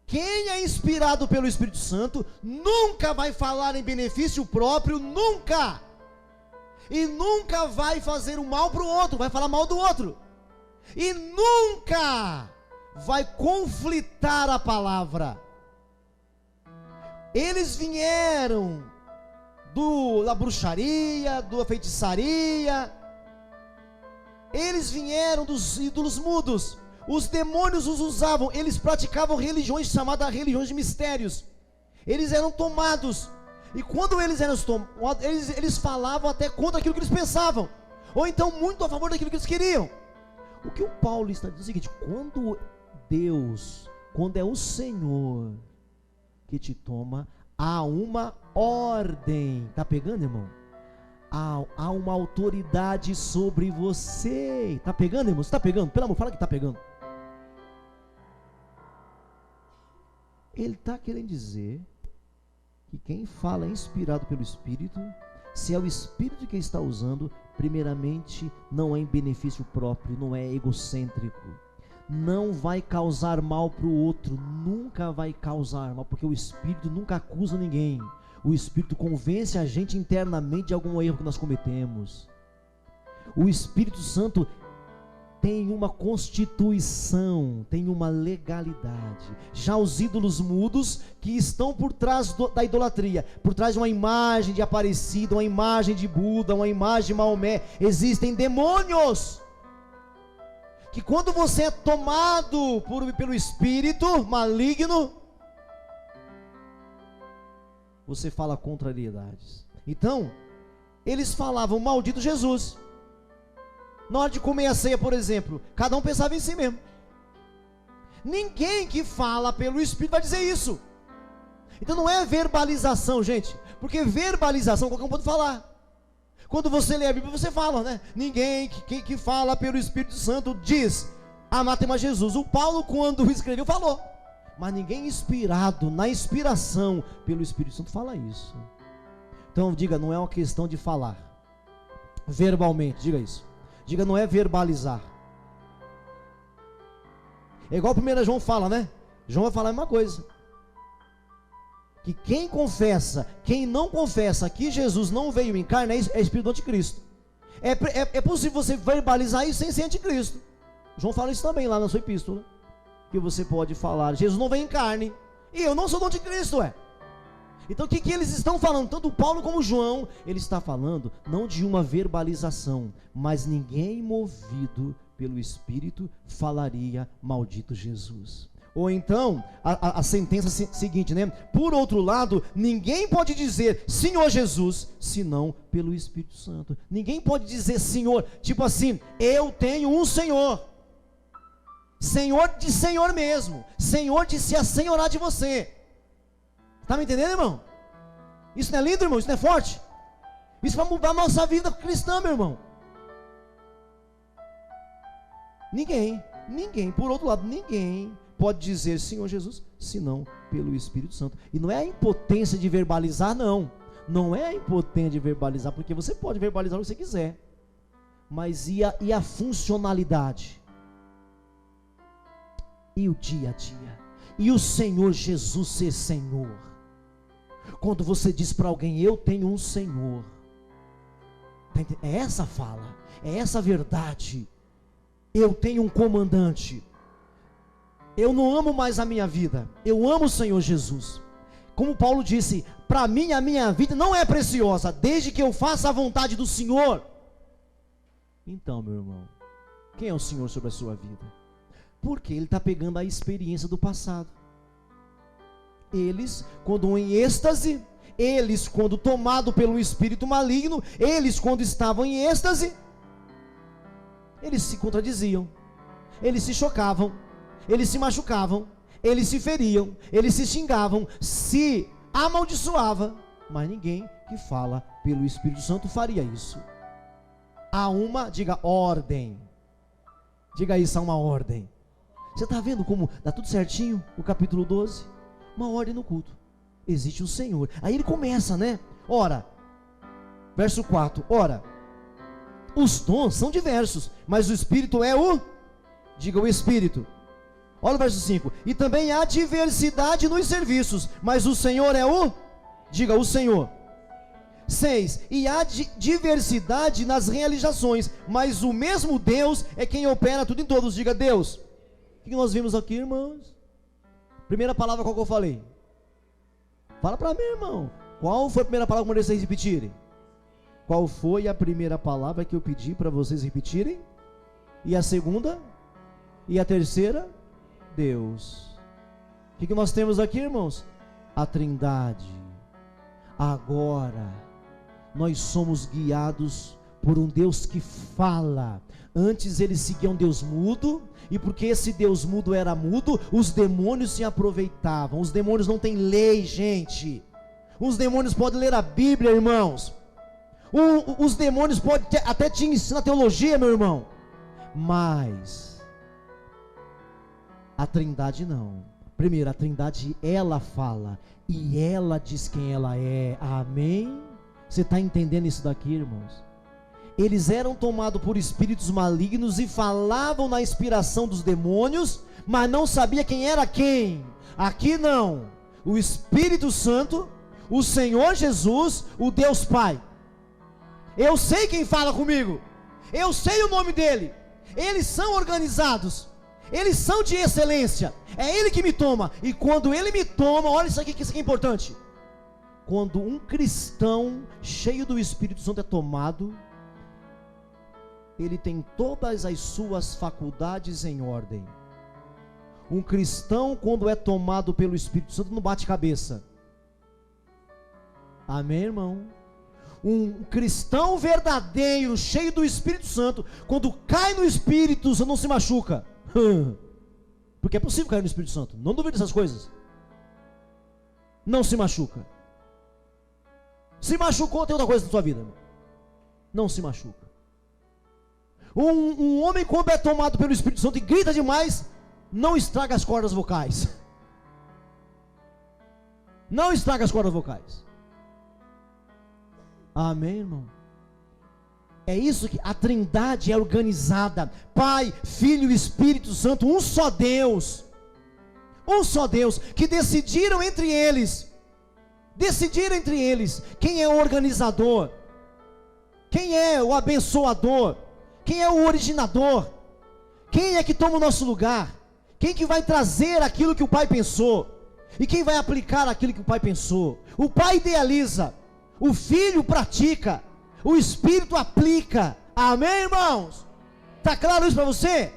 quem é inspirado pelo Espírito Santo, nunca vai falar em benefício próprio, nunca. E nunca vai fazer o mal para o outro, vai falar mal do outro. E nunca vai conflitar a palavra. Eles vieram da bruxaria, da feitiçaria. Eles vieram dos ídolos mudos. Os demônios os usavam, eles praticavam religiões chamadas religiões de mistérios. Eles eram tomados. E quando eles eram tomados, eles falavam até contra aquilo que eles pensavam, ou então muito a favor daquilo que eles queriam. O que o Paulo está dizendo é o seguinte: quando é o Senhor que te toma, há uma ordem. Está pegando, irmão? Há uma autoridade sobre você. Está pegando, irmão? Você está pegando? Pelo amor, fala que está pegando. Ele está querendo dizer que quem fala é inspirado pelo Espírito. Se é o Espírito que está usando, primeiramente não é em benefício próprio, não é egocêntrico, não vai causar mal para o outro, nunca vai causar mal, porque o Espírito nunca acusa ninguém. O Espírito convence a gente internamente de algum erro que nós cometemos. O Espírito Santo tem uma constituição, tem uma legalidade. Já os ídolos mudos, que estão por trás da idolatria, por trás de uma imagem de Aparecida, uma imagem de Buda, uma imagem de Maomé, existem demônios, que quando você é tomado pelo espírito maligno, você fala contrariedades. Então, eles falavam, maldito Jesus. Na hora de comer a ceia, por exemplo, cada um pensava em si mesmo. Ninguém que fala pelo Espírito vai dizer isso. Então não é verbalização, gente, porque verbalização qualquer um pode falar. Quando você lê a Bíblia, você fala, né? Ninguém que fala pelo Espírito Santo diz, anátema Jesus. O Paulo, quando escreveu, falou. Mas ninguém inspirado, na inspiração pelo Espírito Santo, fala isso. Então diga, não é uma questão de falar verbalmente, diga isso. Diga, não é verbalizar. É igual 1 João fala, né? João vai falar a mesma coisa. Que quem confessa, quem não confessa que Jesus não veio em carne, é espírito do anticristo. É possível você verbalizar isso sem ser anticristo. João fala isso também lá na sua epístola. Que você pode falar, Jesus não veio em carne, e eu não sou do anticristo, Então o que eles estão falando? Tanto Paulo como João, ele está falando não de uma verbalização, mas ninguém movido pelo Espírito falaria maldito Jesus. Ou então, a sentença seguinte, né? Por outro lado, ninguém pode dizer Senhor Jesus, senão pelo Espírito Santo. Ninguém pode dizer Senhor, tipo assim, eu tenho um Senhor. Senhor de Senhor mesmo, Senhor de se assenhorar de você. Está me entendendo, irmão? Isso não é lindo, irmão? Isso não é forte? Isso vai mudar a nossa vida cristã, meu irmão. Ninguém, por outro lado, ninguém pode dizer Senhor Jesus, senão pelo Espírito Santo. E não é a impotência de verbalizar, não. Não é a impotência de verbalizar, porque você pode verbalizar o que você quiser. Mas e a funcionalidade? E o dia a dia? E o Senhor Jesus ser Senhor? Quando você diz para alguém, eu tenho um Senhor, é essa fala, é essa verdade. Eu tenho um comandante. Eu não amo mais a minha vida, eu amo o Senhor Jesus. Como Paulo disse, para mim a minha vida não é preciosa, desde que eu faça a vontade do Senhor. Então, meu irmão, quem é o Senhor sobre a sua vida? Porque ele está pegando a experiência do passado. Eles, quando em êxtase, eles, quando tomado pelo espírito maligno, eles, quando estavam em êxtase, eles se contradiziam, eles se chocavam, eles se machucavam, eles se feriam, eles se xingavam, se amaldiçoavam, mas ninguém que fala pelo Espírito Santo faria isso. Há uma, diga, ordem. Diga isso, há uma ordem. Você está vendo como dá tudo certinho? O capítulo 12, uma ordem no culto. Existe um Senhor. Aí ele começa, né? Ora, verso 4, ora, os dons são diversos, mas o Espírito é o, diga, o Espírito. Olha o verso 5, e também há diversidade nos serviços, mas o Senhor é o, diga, o Senhor. 6, e há diversidade nas realizações, mas o mesmo Deus é quem opera tudo em todos, diga Deus. O que nós vimos aqui, irmãos? Primeira palavra, qual que eu falei? Fala para mim, irmão. Qual foi a primeira palavra que vocês repetirem? Qual foi a primeira palavra que eu pedi para vocês repetirem? E a segunda? E a terceira? Deus. O que nós temos aqui, irmãos? A Trindade. Agora, nós somos guiados por um Deus que fala. Antes eles seguiam um Deus mudo, e porque esse Deus mudo era mudo, os demônios se aproveitavam. Os demônios não têm lei, gente. Os demônios podem ler a Bíblia, irmãos. Os demônios podem até te ensinar teologia, meu irmão. Mas a Trindade não. Primeiro, a Trindade, ela fala, e ela diz quem ela é. Amém? Você está entendendo isso daqui, irmãos? Eles eram tomados por espíritos malignos e falavam na inspiração dos demônios, mas não sabia quem era quem. Aqui não. O Espírito Santo, o Senhor Jesus, o Deus Pai. Eu sei quem fala comigo. Eu sei o nome dele. eles são organizados, eles são de excelência, é Ele que me toma, e quando Ele me toma, olha isso aqui, que isso aqui é importante, quando um cristão cheio do Espírito Santo é tomado, ele tem todas as suas faculdades em ordem. Um cristão, quando é tomado pelo Espírito Santo, não bate cabeça. Amém, irmão? Um cristão verdadeiro, cheio do Espírito Santo, quando cai no Espírito Santo, não se machuca. Porque é possível cair no Espírito Santo, não duvide dessas coisas. Não se machuca. Se machucou, tem outra coisa na sua vida, irmão. Não se machuca. Um homem, quando é tomado pelo Espírito Santo e grita demais, não estraga as cordas vocais. Não estraga as cordas vocais. Amém, irmão? É isso que a Trindade é organizada: Pai, Filho e Espírito Santo, um só Deus, que decidiram entre eles quem é o organizador, quem é o abençoador, quem é o originador, quem é que toma o nosso lugar, quem que vai trazer aquilo que o Pai pensou, e quem vai aplicar aquilo que o Pai pensou. O Pai idealiza, o Filho pratica, o Espírito aplica. Amém, irmãos? Está claro isso para você?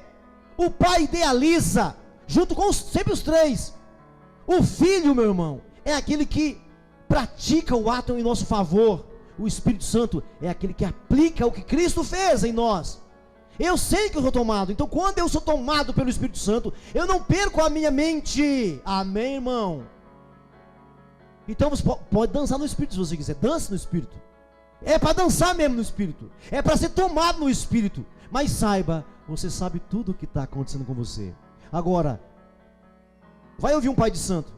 O Pai idealiza, junto com sempre os três. O Filho, meu irmão, é aquele que pratica o ato em nosso favor. O Espírito Santo é aquele que aplica o que Cristo fez em nós. Eu sei que eu sou tomado, então quando eu sou tomado pelo Espírito Santo, eu não perco a minha mente. Amém, irmão? Então você pode dançar no Espírito se você quiser, dance no Espírito. É para dançar mesmo no Espírito, é para ser tomado no Espírito. Mas saiba, você sabe tudo o que está acontecendo com você. Agora, vai ouvir um pai de santo,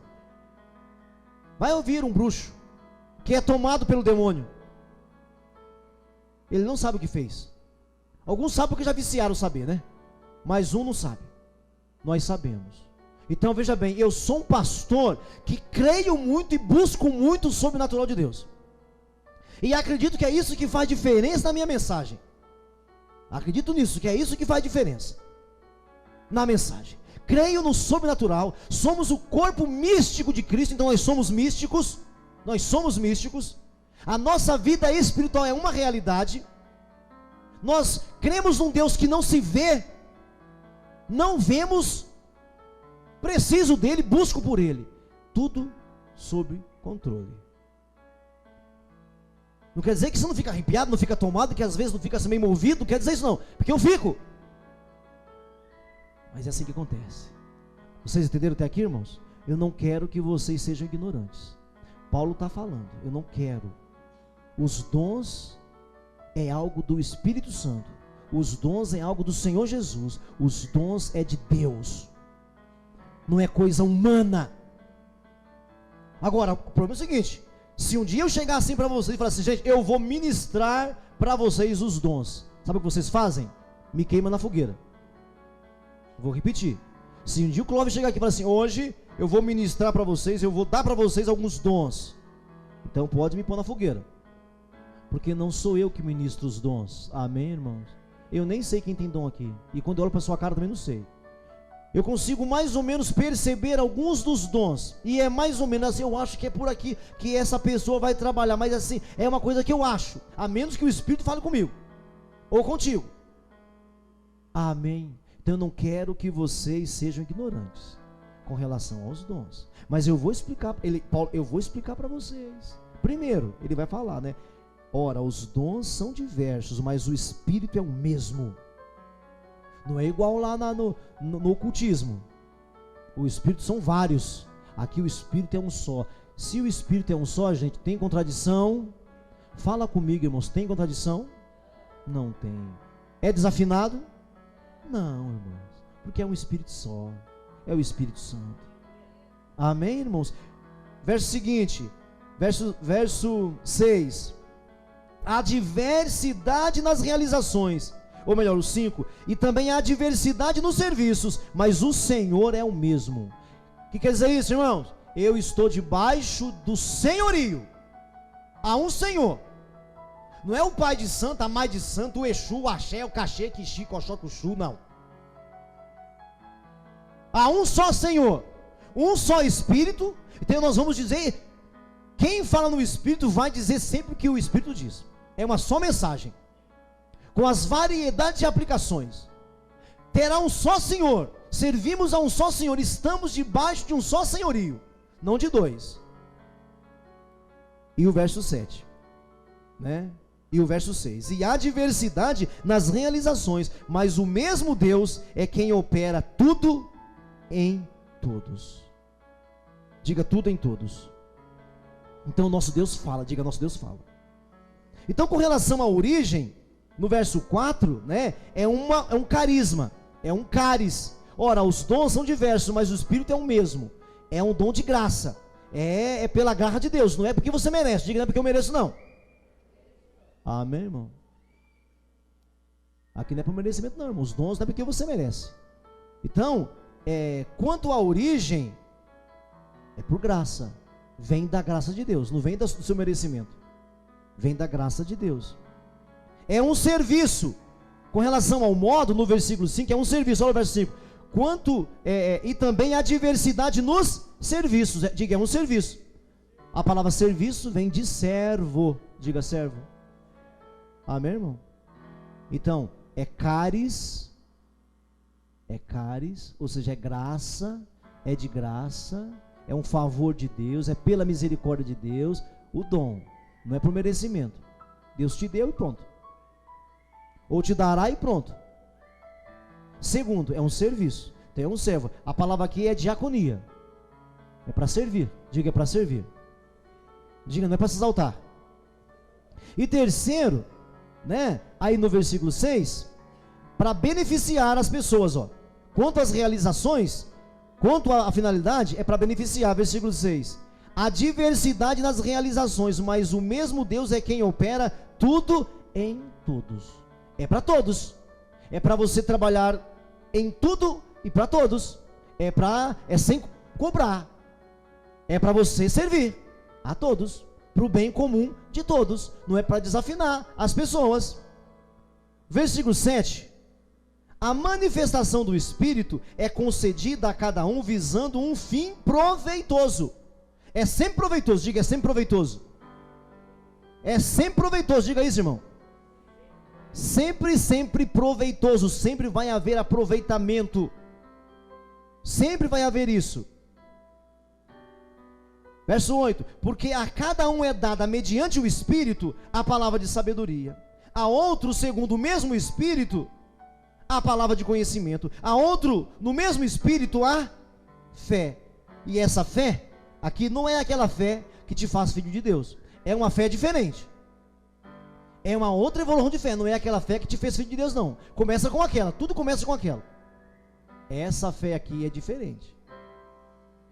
vai ouvir um bruxo que é tomado pelo demônio. Ele não sabe o que fez. Alguns sabem porque já viciaram saber, né? Mas um não sabe. Nós sabemos. Então veja bem, eu sou um pastor que creio muito e busco muito o sobrenatural de Deus. E acredito que é isso que faz diferença na minha mensagem. Acredito nisso, que é isso que faz diferença na mensagem. Creio no sobrenatural. Somos o corpo místico de Cristo. Então nós somos místicos. Nós somos místicos. A nossa vida espiritual é uma realidade. Nós cremos num Deus que não se vê, não vemos, preciso dele, busco por ele. Tudo sob controle. Não quer dizer que você não fica arrepiado, não fica tomado, que às vezes não fica assim meio movido, não quer dizer isso não, porque eu fico. Mas é assim que acontece. Vocês entenderam até aqui, irmãos? Eu não quero que vocês sejam ignorantes. Paulo está falando, eu não quero. Os dons é algo do Espírito Santo. Os dons é algo do Senhor Jesus. Os dons é de Deus. Não é coisa humana. Agora, o problema é o seguinte: se um dia eu chegar assim para vocês e falar assim, gente, eu vou ministrar para vocês os dons, sabe o que vocês fazem? Me queima na fogueira. Vou repetir. Se um dia o Clóvis chegar aqui e falar assim, hoje eu vou ministrar para vocês, eu vou dar para vocês alguns dons, então pode me pôr na fogueira, porque não sou eu que ministro os dons. Amém, irmãos? Eu nem sei quem tem dom aqui, e quando eu olho para sua cara também não sei. Eu consigo mais ou menos perceber alguns dos dons, e é mais ou menos assim, eu acho que é por aqui que essa pessoa vai trabalhar, mas assim, é uma coisa que eu acho, a menos que o Espírito fale comigo, ou contigo. Amém? Então eu não quero que vocês sejam ignorantes com relação aos dons, mas eu vou explicar, Paulo, eu vou explicar para vocês. Primeiro, ele vai falar, né? Ora, os dons são diversos, mas o Espírito é o mesmo. Não é igual lá no ocultismo. O Espírito são vários. Aqui o Espírito é um só. Se o Espírito é um só, gente, tem contradição? Fala comigo, irmãos, tem contradição? Não tem. É desafinado? Não, irmãos, porque é um Espírito só. É o Espírito Santo. Amém, irmãos? Verso seguinte, verso 6. A diversidade nas realizações, ou melhor, o 5, e também há diversidade nos serviços, mas o Senhor é o mesmo. O que quer dizer isso, irmãos? Eu estou debaixo do senhorio. Há um Senhor, Não é o pai de santo, a mãe de santo, o Exu, o Axé, o Caxê, Quixi, Coxó, Cuxu, não. Há um só Senhor, um só Espírito. Então nós vamos dizer, quem fala no Espírito vai dizer sempre o que o Espírito diz. É uma só mensagem, com as variedades de aplicações. Terá um só Senhor, servimos a um só Senhor, estamos debaixo de um só senhorio, não de dois. E o verso 7, né? E o verso 6, e há diversidade nas realizações, mas o mesmo Deus é quem opera tudo em todos. Diga tudo em todos. Então nosso Deus fala, diga nosso Deus fala. Então com relação à origem, no verso 4, né, é um carisma, é um cáris. Ora, os dons são diversos, mas o Espírito é o mesmo. É um dom de graça, é pela graça de Deus, não é porque você merece, diga não é porque eu mereço não. Amém, irmão? Aqui não é por merecimento não, irmão, os dons não é porque você merece. Então, quanto à origem, é por graça, vem da graça de Deus, não vem do seu merecimento, vem da graça de Deus. É um serviço, com relação ao modo, no versículo 5, é um serviço, olha o verso 5, e também há diversidade nos serviços, diga, é um serviço. A palavra serviço vem de servo, diga servo. Amém, irmão? Então, é cáris, ou seja, é graça, é de graça, é um favor de Deus, é pela misericórdia de Deus, o dom, não é por merecimento. Deus te deu e pronto. Ou te dará e pronto. Segundo, é um serviço, então é um servo. A palavra aqui é diaconia, é para servir, diga, é para servir. Diga, não é para se exaltar. E terceiro, né, aí no versículo 6, para beneficiar as pessoas, ó. Quanto às realizações, quanto à finalidade, é para beneficiar, versículo 6. A diversidade nas realizações, mas o mesmo Deus é quem opera tudo em todos. É para todos. É para você trabalhar em tudo e para todos. É sem cobrar. É para você servir a todos, para o bem comum de todos, não é para desafinar as pessoas. Versículo 7, a manifestação do Espírito é concedida a cada um visando um fim proveitoso. É sempre proveitoso, diga, é sempre proveitoso. É sempre proveitoso, diga isso, irmão. Sempre, sempre proveitoso, sempre vai haver aproveitamento, sempre vai haver isso. Verso 8, porque a cada um é dada mediante o Espírito a palavra de sabedoria, a outro segundo o mesmo Espírito a palavra de conhecimento, a outro no mesmo Espírito a fé. E essa fé aqui não é aquela fé que te faz filho de Deus, é uma fé diferente, é uma outra evolução de fé, não é aquela fé que te fez filho de Deus não, começa com aquela, tudo começa com aquela. Essa fé aqui é diferente.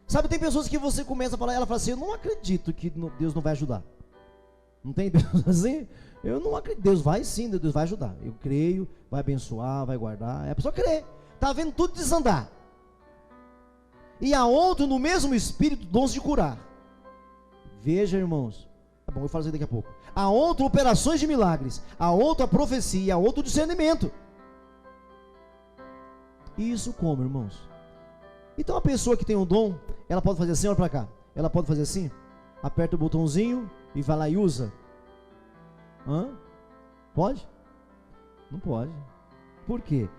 Sabe, tem pessoas que você começa a falar, ela fala assim, eu não acredito que Deus não vai ajudar. Não tem pessoas assim? Eu não acredito, Deus vai sim, Deus vai ajudar. Eu creio, vai abençoar, vai guardar. A pessoa crê, está vendo tudo desandar. E há outro no mesmo Espírito, dons de curar. Veja, irmãos, tá bom, eu falo isso daqui a pouco. Há outro operações de milagres, há outro a profecia, há outro discernimento. Isso como, irmãos? Então a pessoa que tem um dom, ela pode fazer assim, olha para cá, ela pode fazer assim, aperta o botãozinho e vai lá e usa. Pode? Não pode. Por quê?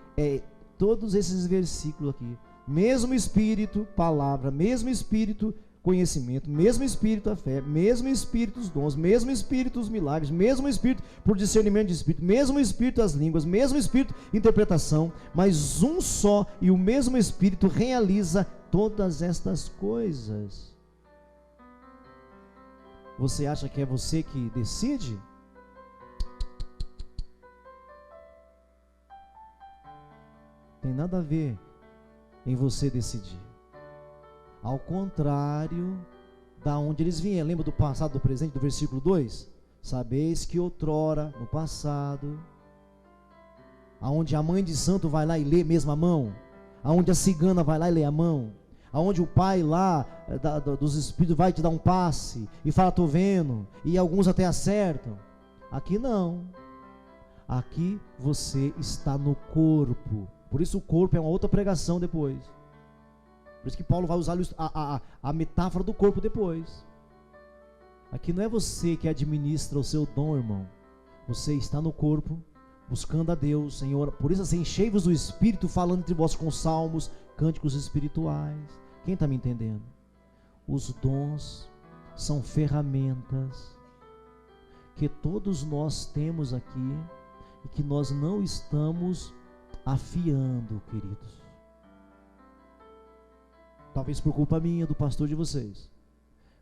Todos esses versículos aqui, mesmo Espírito, palavra, mesmo Espírito, conhecimento, mesmo Espírito, a fé, mesmo Espírito, os dons, mesmo Espírito, os milagres, mesmo Espírito, por discernimento de Espírito, mesmo Espírito, as línguas, mesmo Espírito, interpretação, mas um só e o mesmo Espírito realiza todas estas coisas. Você acha que é você que decide? Tem nada a ver em você decidir. Ao contrário da onde eles vieram. Lembra do passado, do presente, do versículo 2? Sabeis que outrora, no passado, aonde a mãe de santo vai lá e lê mesmo a mão, aonde a cigana vai lá e lê a mão, aonde o pai lá dos espíritos vai te dar um passe e fala, tô vendo, e alguns até acertam. Aqui não. Aqui você está no corpo. Por isso o corpo é uma outra pregação depois. Por isso que Paulo vai usar a metáfora do corpo depois. Aqui não é você que administra o seu dom, irmão. Você está no corpo, buscando a Deus, Senhor. Por isso assim, enchei-vos do Espírito, falando entre vós com salmos, cânticos espirituais. Quem está me entendendo? Os dons são ferramentas que todos nós temos aqui e que nós não estamos afiando, queridos. Talvez por culpa minha, do pastor de vocês,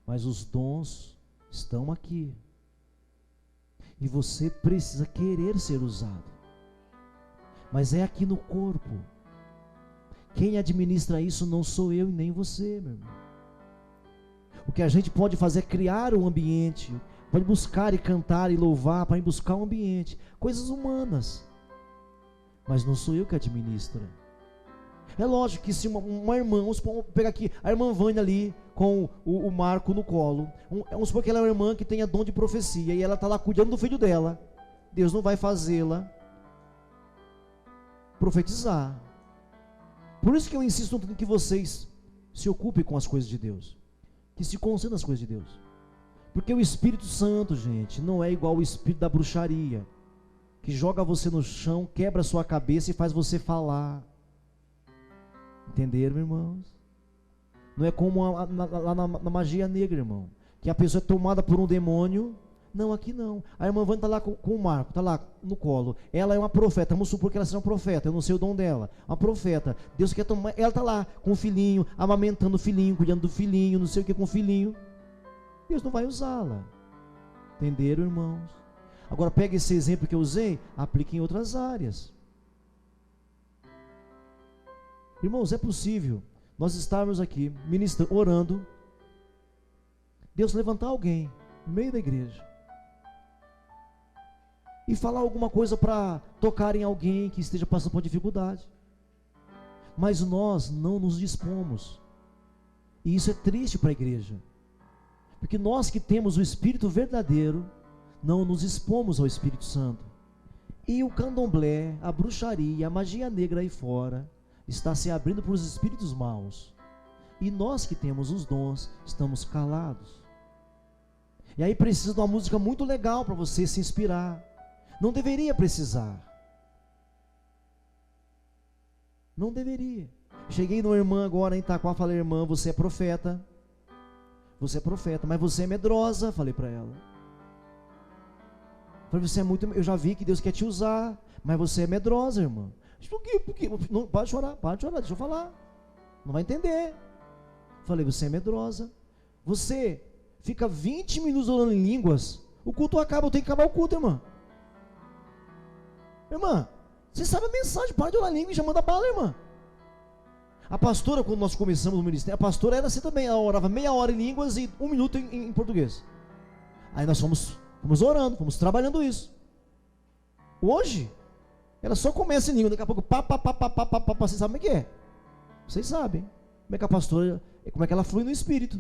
mas os dons estão aqui e você precisa querer ser usado, mas é aqui no corpo. Quem administra isso não sou eu e nem você, meu irmão. O que a gente pode fazer é criar um ambiente, pode buscar e cantar e louvar, para buscar um ambiente, coisas humanas, mas não sou eu que administra. É lógico que se uma irmã, vamos pegar aqui a irmã Vânia ali com o Marco no colo, vamos supor que ela é uma irmã que tenha dom de profecia e ela está lá cuidando do filho dela, Deus não vai fazê-la profetizar. Por isso que eu insisto em que vocês se ocupem com as coisas de Deus, que se concentrem nas coisas de Deus, porque o Espírito Santo, gente, não é igual o espírito da bruxaria, que joga você no chão, quebra a sua cabeça e faz você falar. Entenderam, irmãos? Não é como lá na magia negra, irmão, que a pessoa é tomada por um demônio. Não, aqui não. A irmã Vânia está lá com o Marco, está lá no colo. Ela é uma profeta, vamos supor que ela seja uma profeta, eu não sei o dom dela. Uma profeta, Deus quer tomar, ela está lá com o filhinho, amamentando o filhinho, cuidando do filhinho, não sei o que com o filhinho. Deus não vai usá-la. Entenderam, irmãos? Agora pega esse exemplo que eu usei, aplique em outras áreas. Irmãos, é possível nós estarmos aqui ministrando, orando, Deus levantar alguém no meio da igreja e falar alguma coisa para tocar em alguém que esteja passando por dificuldade, mas nós não nos dispomos, e isso é triste para a igreja, porque nós que temos o Espírito verdadeiro não nos expomos ao Espírito Santo, e o candomblé, a bruxaria, a magia negra aí fora está se abrindo para os espíritos maus, e nós que temos os dons estamos calados. E aí precisa de uma música muito legal para você se inspirar. Não deveria precisar, não deveria. Cheguei numa irmã agora em Itaquá, falei: irmã, você é profeta, mas você é medrosa. Falei para ela, você é muito, eu já vi que Deus quer te usar, mas você é medrosa, irmã. Por quê? Não, para de chorar, deixa eu falar, não vai entender. Falei: você é medrosa, você fica 20 minutos orando em línguas, o culto acaba, eu tenho que acabar o culto, irmã. Irmã, você sabe a mensagem, para de orar em língua e já manda bala, irmã. A pastora, quando nós começamos o ministério, a pastora era assim também, ela orava meia hora em línguas e 1 minuto em português. Aí nós fomos orando, fomos trabalhando isso. Hoje ela só começa em língua, daqui a pouco vocês sabem o que é? Vocês sabem como é que a pastora, como é que ela flui no Espírito.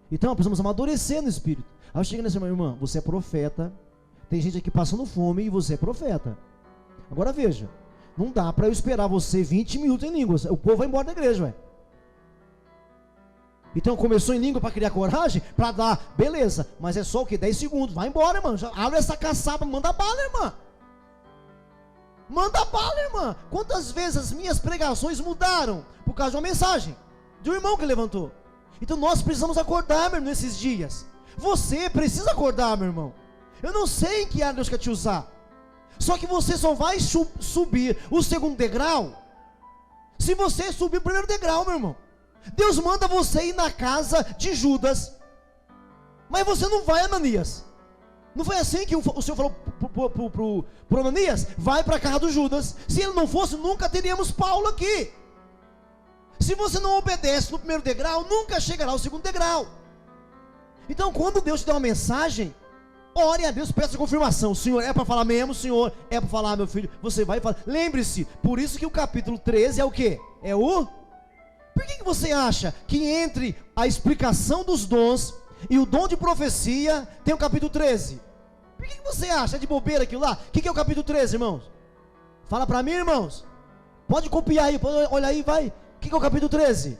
Então precisamos amadurecer no Espírito. Aí eu chego nessa irmã, você é profeta, tem gente aqui passando fome e você é profeta. Agora veja, não dá para eu esperar você 20 minutos em línguas, o povo vai embora da igreja, ué. Então começou em língua para criar coragem, para dar, beleza, mas é só o que? 10 segundos, vai embora, irmã, já abre essa caçapa, manda bala, irmã. Manda bala, irmã. Quantas vezes as minhas pregações mudaram por causa de uma mensagem de um irmão que levantou? Então nós precisamos acordar, meu irmão, nesses dias. Você precisa acordar, meu irmão. Eu não sei em que área Deus quer te usar, só que você só vai subir o segundo degrau se você subir o primeiro degrau, meu irmão. Deus manda você ir na casa de Judas, mas você não vai, Ananias. Não foi assim que o Senhor falou para Ananias? Vai para a casa do Judas. Se ele não fosse, nunca teríamos Paulo aqui. Se você não obedece no primeiro degrau, nunca chegará ao segundo degrau. Então quando Deus te dá uma mensagem, ore a Deus, peça confirmação. Senhor, é para falar mesmo? Senhor, é para falar, meu filho? Você vai falar. Lembre-se, por isso que o capítulo 13 é o quê? É o... Por que você acha que entre a explicação dos dons E o dom de profecia tem o capítulo 13. Por que você acha? É de bobeira aquilo lá? O que é o capítulo 13, irmãos? Fala para mim, irmãos. Pode copiar aí, pode olhar aí, vai. O que é o capítulo 13?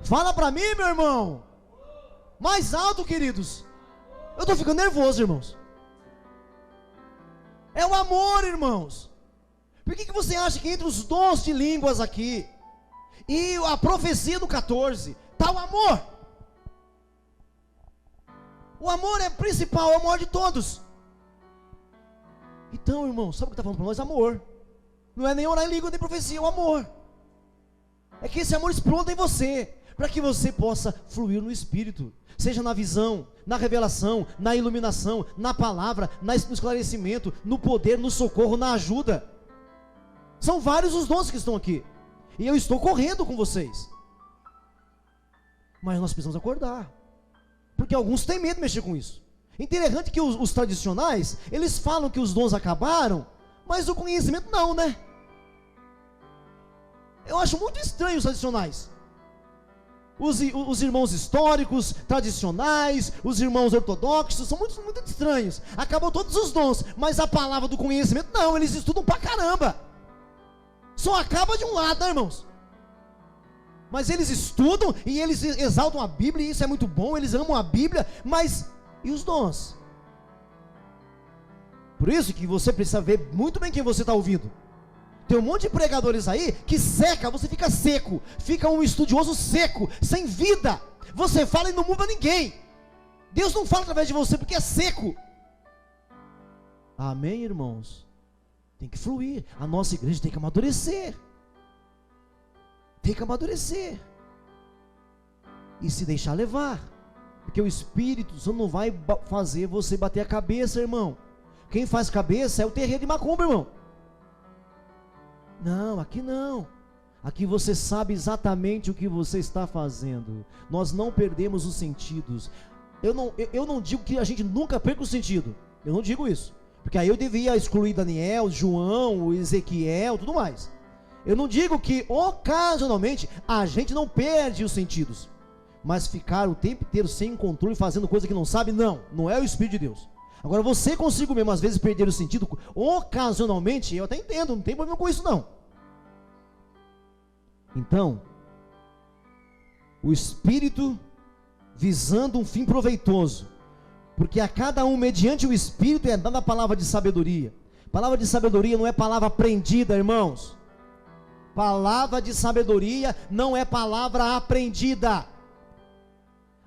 Fala para mim, meu irmão. Mais alto, queridos. Eu estou ficando nervoso, irmãos. É o amor, irmãos. Por que você acha que entre os dons de línguas aqui e a profecia do 14 está o amor? O amor é principal, é o maior de todos. Então, irmão, sabe o que está falando para nós? Amor. Não é nem orar em língua, nem profecia, é o amor. É que esse amor exploda em você, para que você possa fluir no Espírito. Seja na visão, na revelação, na iluminação, na palavra, no esclarecimento, no poder, no socorro, na ajuda. São vários os dons que estão aqui. E eu estou correndo com vocês. Mas nós precisamos acordar. Porque alguns têm medo de mexer com isso. Interessante que os tradicionais, eles falam que os dons acabaram, mas o conhecimento não, né? Eu acho muito estranho os tradicionais. Os irmãos históricos, tradicionais, os irmãos ortodoxos, são muito, muito estranhos. Acabam todos os dons, mas a palavra do conhecimento, não, eles estudam pra caramba. Só acaba de um lado, né, irmãos? Mas eles estudam e eles exaltam a Bíblia, e isso é muito bom, eles amam a Bíblia, mas e os dons? Por isso que você precisa ver muito bem quem você está ouvindo. Tem um monte de pregadores aí que seca, você fica seco, fica um estudioso seco, sem vida. Você fala e não muda ninguém. Deus não fala através de você porque é seco. Amém, irmãos? Tem que fluir. A nossa igreja tem que amadurecer. Tem que amadurecer. E se deixar levar. Porque o Espírito Santo não vai fazer você bater a cabeça, irmão. Quem faz cabeça é o terreiro de macumba, irmão. Não, aqui não. Aqui você sabe exatamente o que você está fazendo. Nós não perdemos os sentidos. Eu não digo que a gente nunca perca o sentido. Eu não digo isso. Porque aí eu devia excluir Daniel, João, Ezequiel, tudo mais. Eu não digo que ocasionalmente a gente não perde os sentidos. Mas ficar o tempo inteiro sem controle, fazendo coisa que não sabe, não é o Espírito de Deus. Agora você consigo mesmo às vezes perder o sentido ocasionalmente, eu até entendo, não tem problema com isso não. Então, o Espírito visando um fim proveitoso, porque a cada um mediante o Espírito é dada a palavra de sabedoria. Palavra de sabedoria não é palavra aprendida, irmãos. Palavra de sabedoria não é palavra aprendida.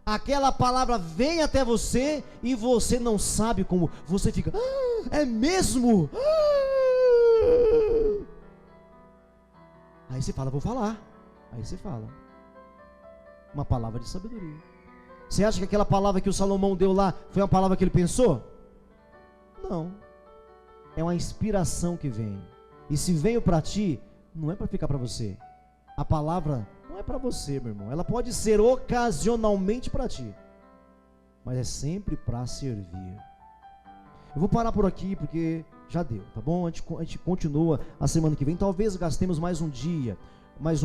Aquela palavra vem até você e você não sabe como. Você fica, é mesmo? Aí você fala, vou falar. Aí você fala. Uma palavra de sabedoria. Você acha que aquela palavra que o Salomão deu lá foi uma palavra que ele pensou? Não. É uma inspiração que vem. E se veio para ti, não é para ficar para você. A palavra não é para você, meu irmão. Ela pode ser ocasionalmente para ti, mas é sempre para servir. Eu vou parar por aqui porque já deu, tá bom? A gente continua a semana que vem. Talvez gastemos mais um dia, mais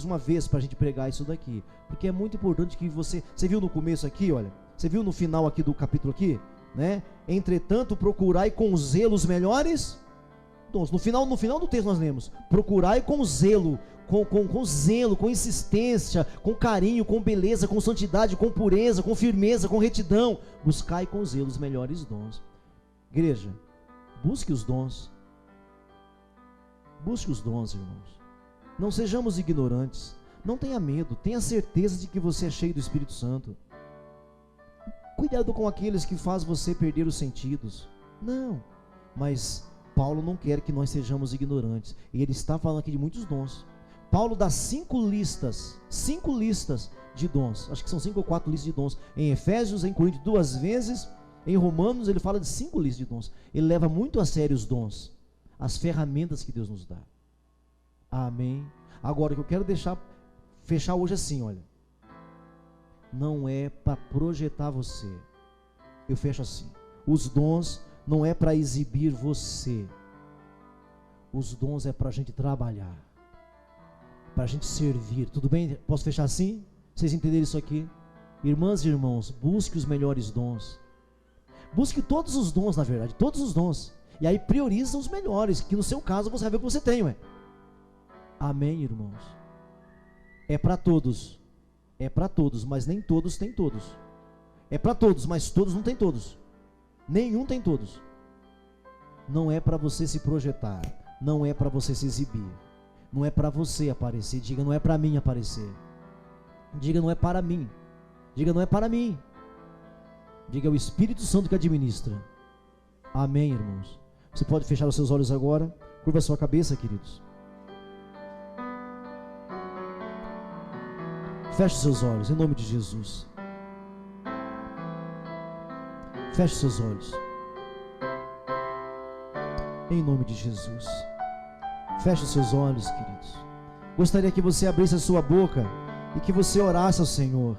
uma vez para a gente pregar isso daqui, porque é muito importante que você viu no começo aqui, olha, você viu no final aqui do capítulo aqui, né? Entretanto, procurai com zelo os melhores dons. No final do texto nós lemos: procurai com zelo, com zelo, com insistência, com carinho, com beleza, com santidade, com pureza, com firmeza, com retidão. Buscai com zelo os melhores dons. Igreja, busque os dons. Busque os dons, irmãos. Não sejamos ignorantes. Não tenha medo, tenha certeza de que você é cheio do Espírito Santo. Cuidado com aqueles que fazem você perder os sentidos. Não, mas Paulo não quer que nós sejamos ignorantes. E ele está falando aqui de muitos dons. Paulo dá 5 listas de dons. Acho que são 5 ou 4 listas de dons. Em Efésios, em Coríntios 2 vezes. Em Romanos ele fala de 5 listas de dons. Ele leva muito a sério os dons, as ferramentas que Deus nos dá. Amém. Agora, o que eu quero fechar hoje assim, olha. Não é para projetar você. Eu fecho assim. Os dons não é para exibir você. Os dons é para a gente trabalhar, para a gente servir. Tudo bem? Posso fechar assim? Vocês entenderam isso aqui? Irmãs e irmãos, busque os melhores dons. Busque todos os dons, na verdade, todos os dons. E aí prioriza os melhores, que no seu caso você vai ver o que você tem, ué. Amém, irmãos? É para todos. É para todos, mas nem todos têm todos. É para todos, mas todos não têm todos. Nenhum tem todos. Não é para você se projetar. Não é para você se exibir. Não é para você aparecer. Diga, não é para mim aparecer. Diga, não é para mim. Diga, não é para mim. Diga, é o Espírito Santo que administra. Amém, irmãos? Você pode fechar os seus olhos agora. Curva a sua cabeça, queridos. Feche os seus olhos, em nome de Jesus. Feche os seus olhos. Em nome de Jesus. Feche os seus olhos, queridos. Gostaria que você abrisse a sua boca e que você orasse ao Senhor.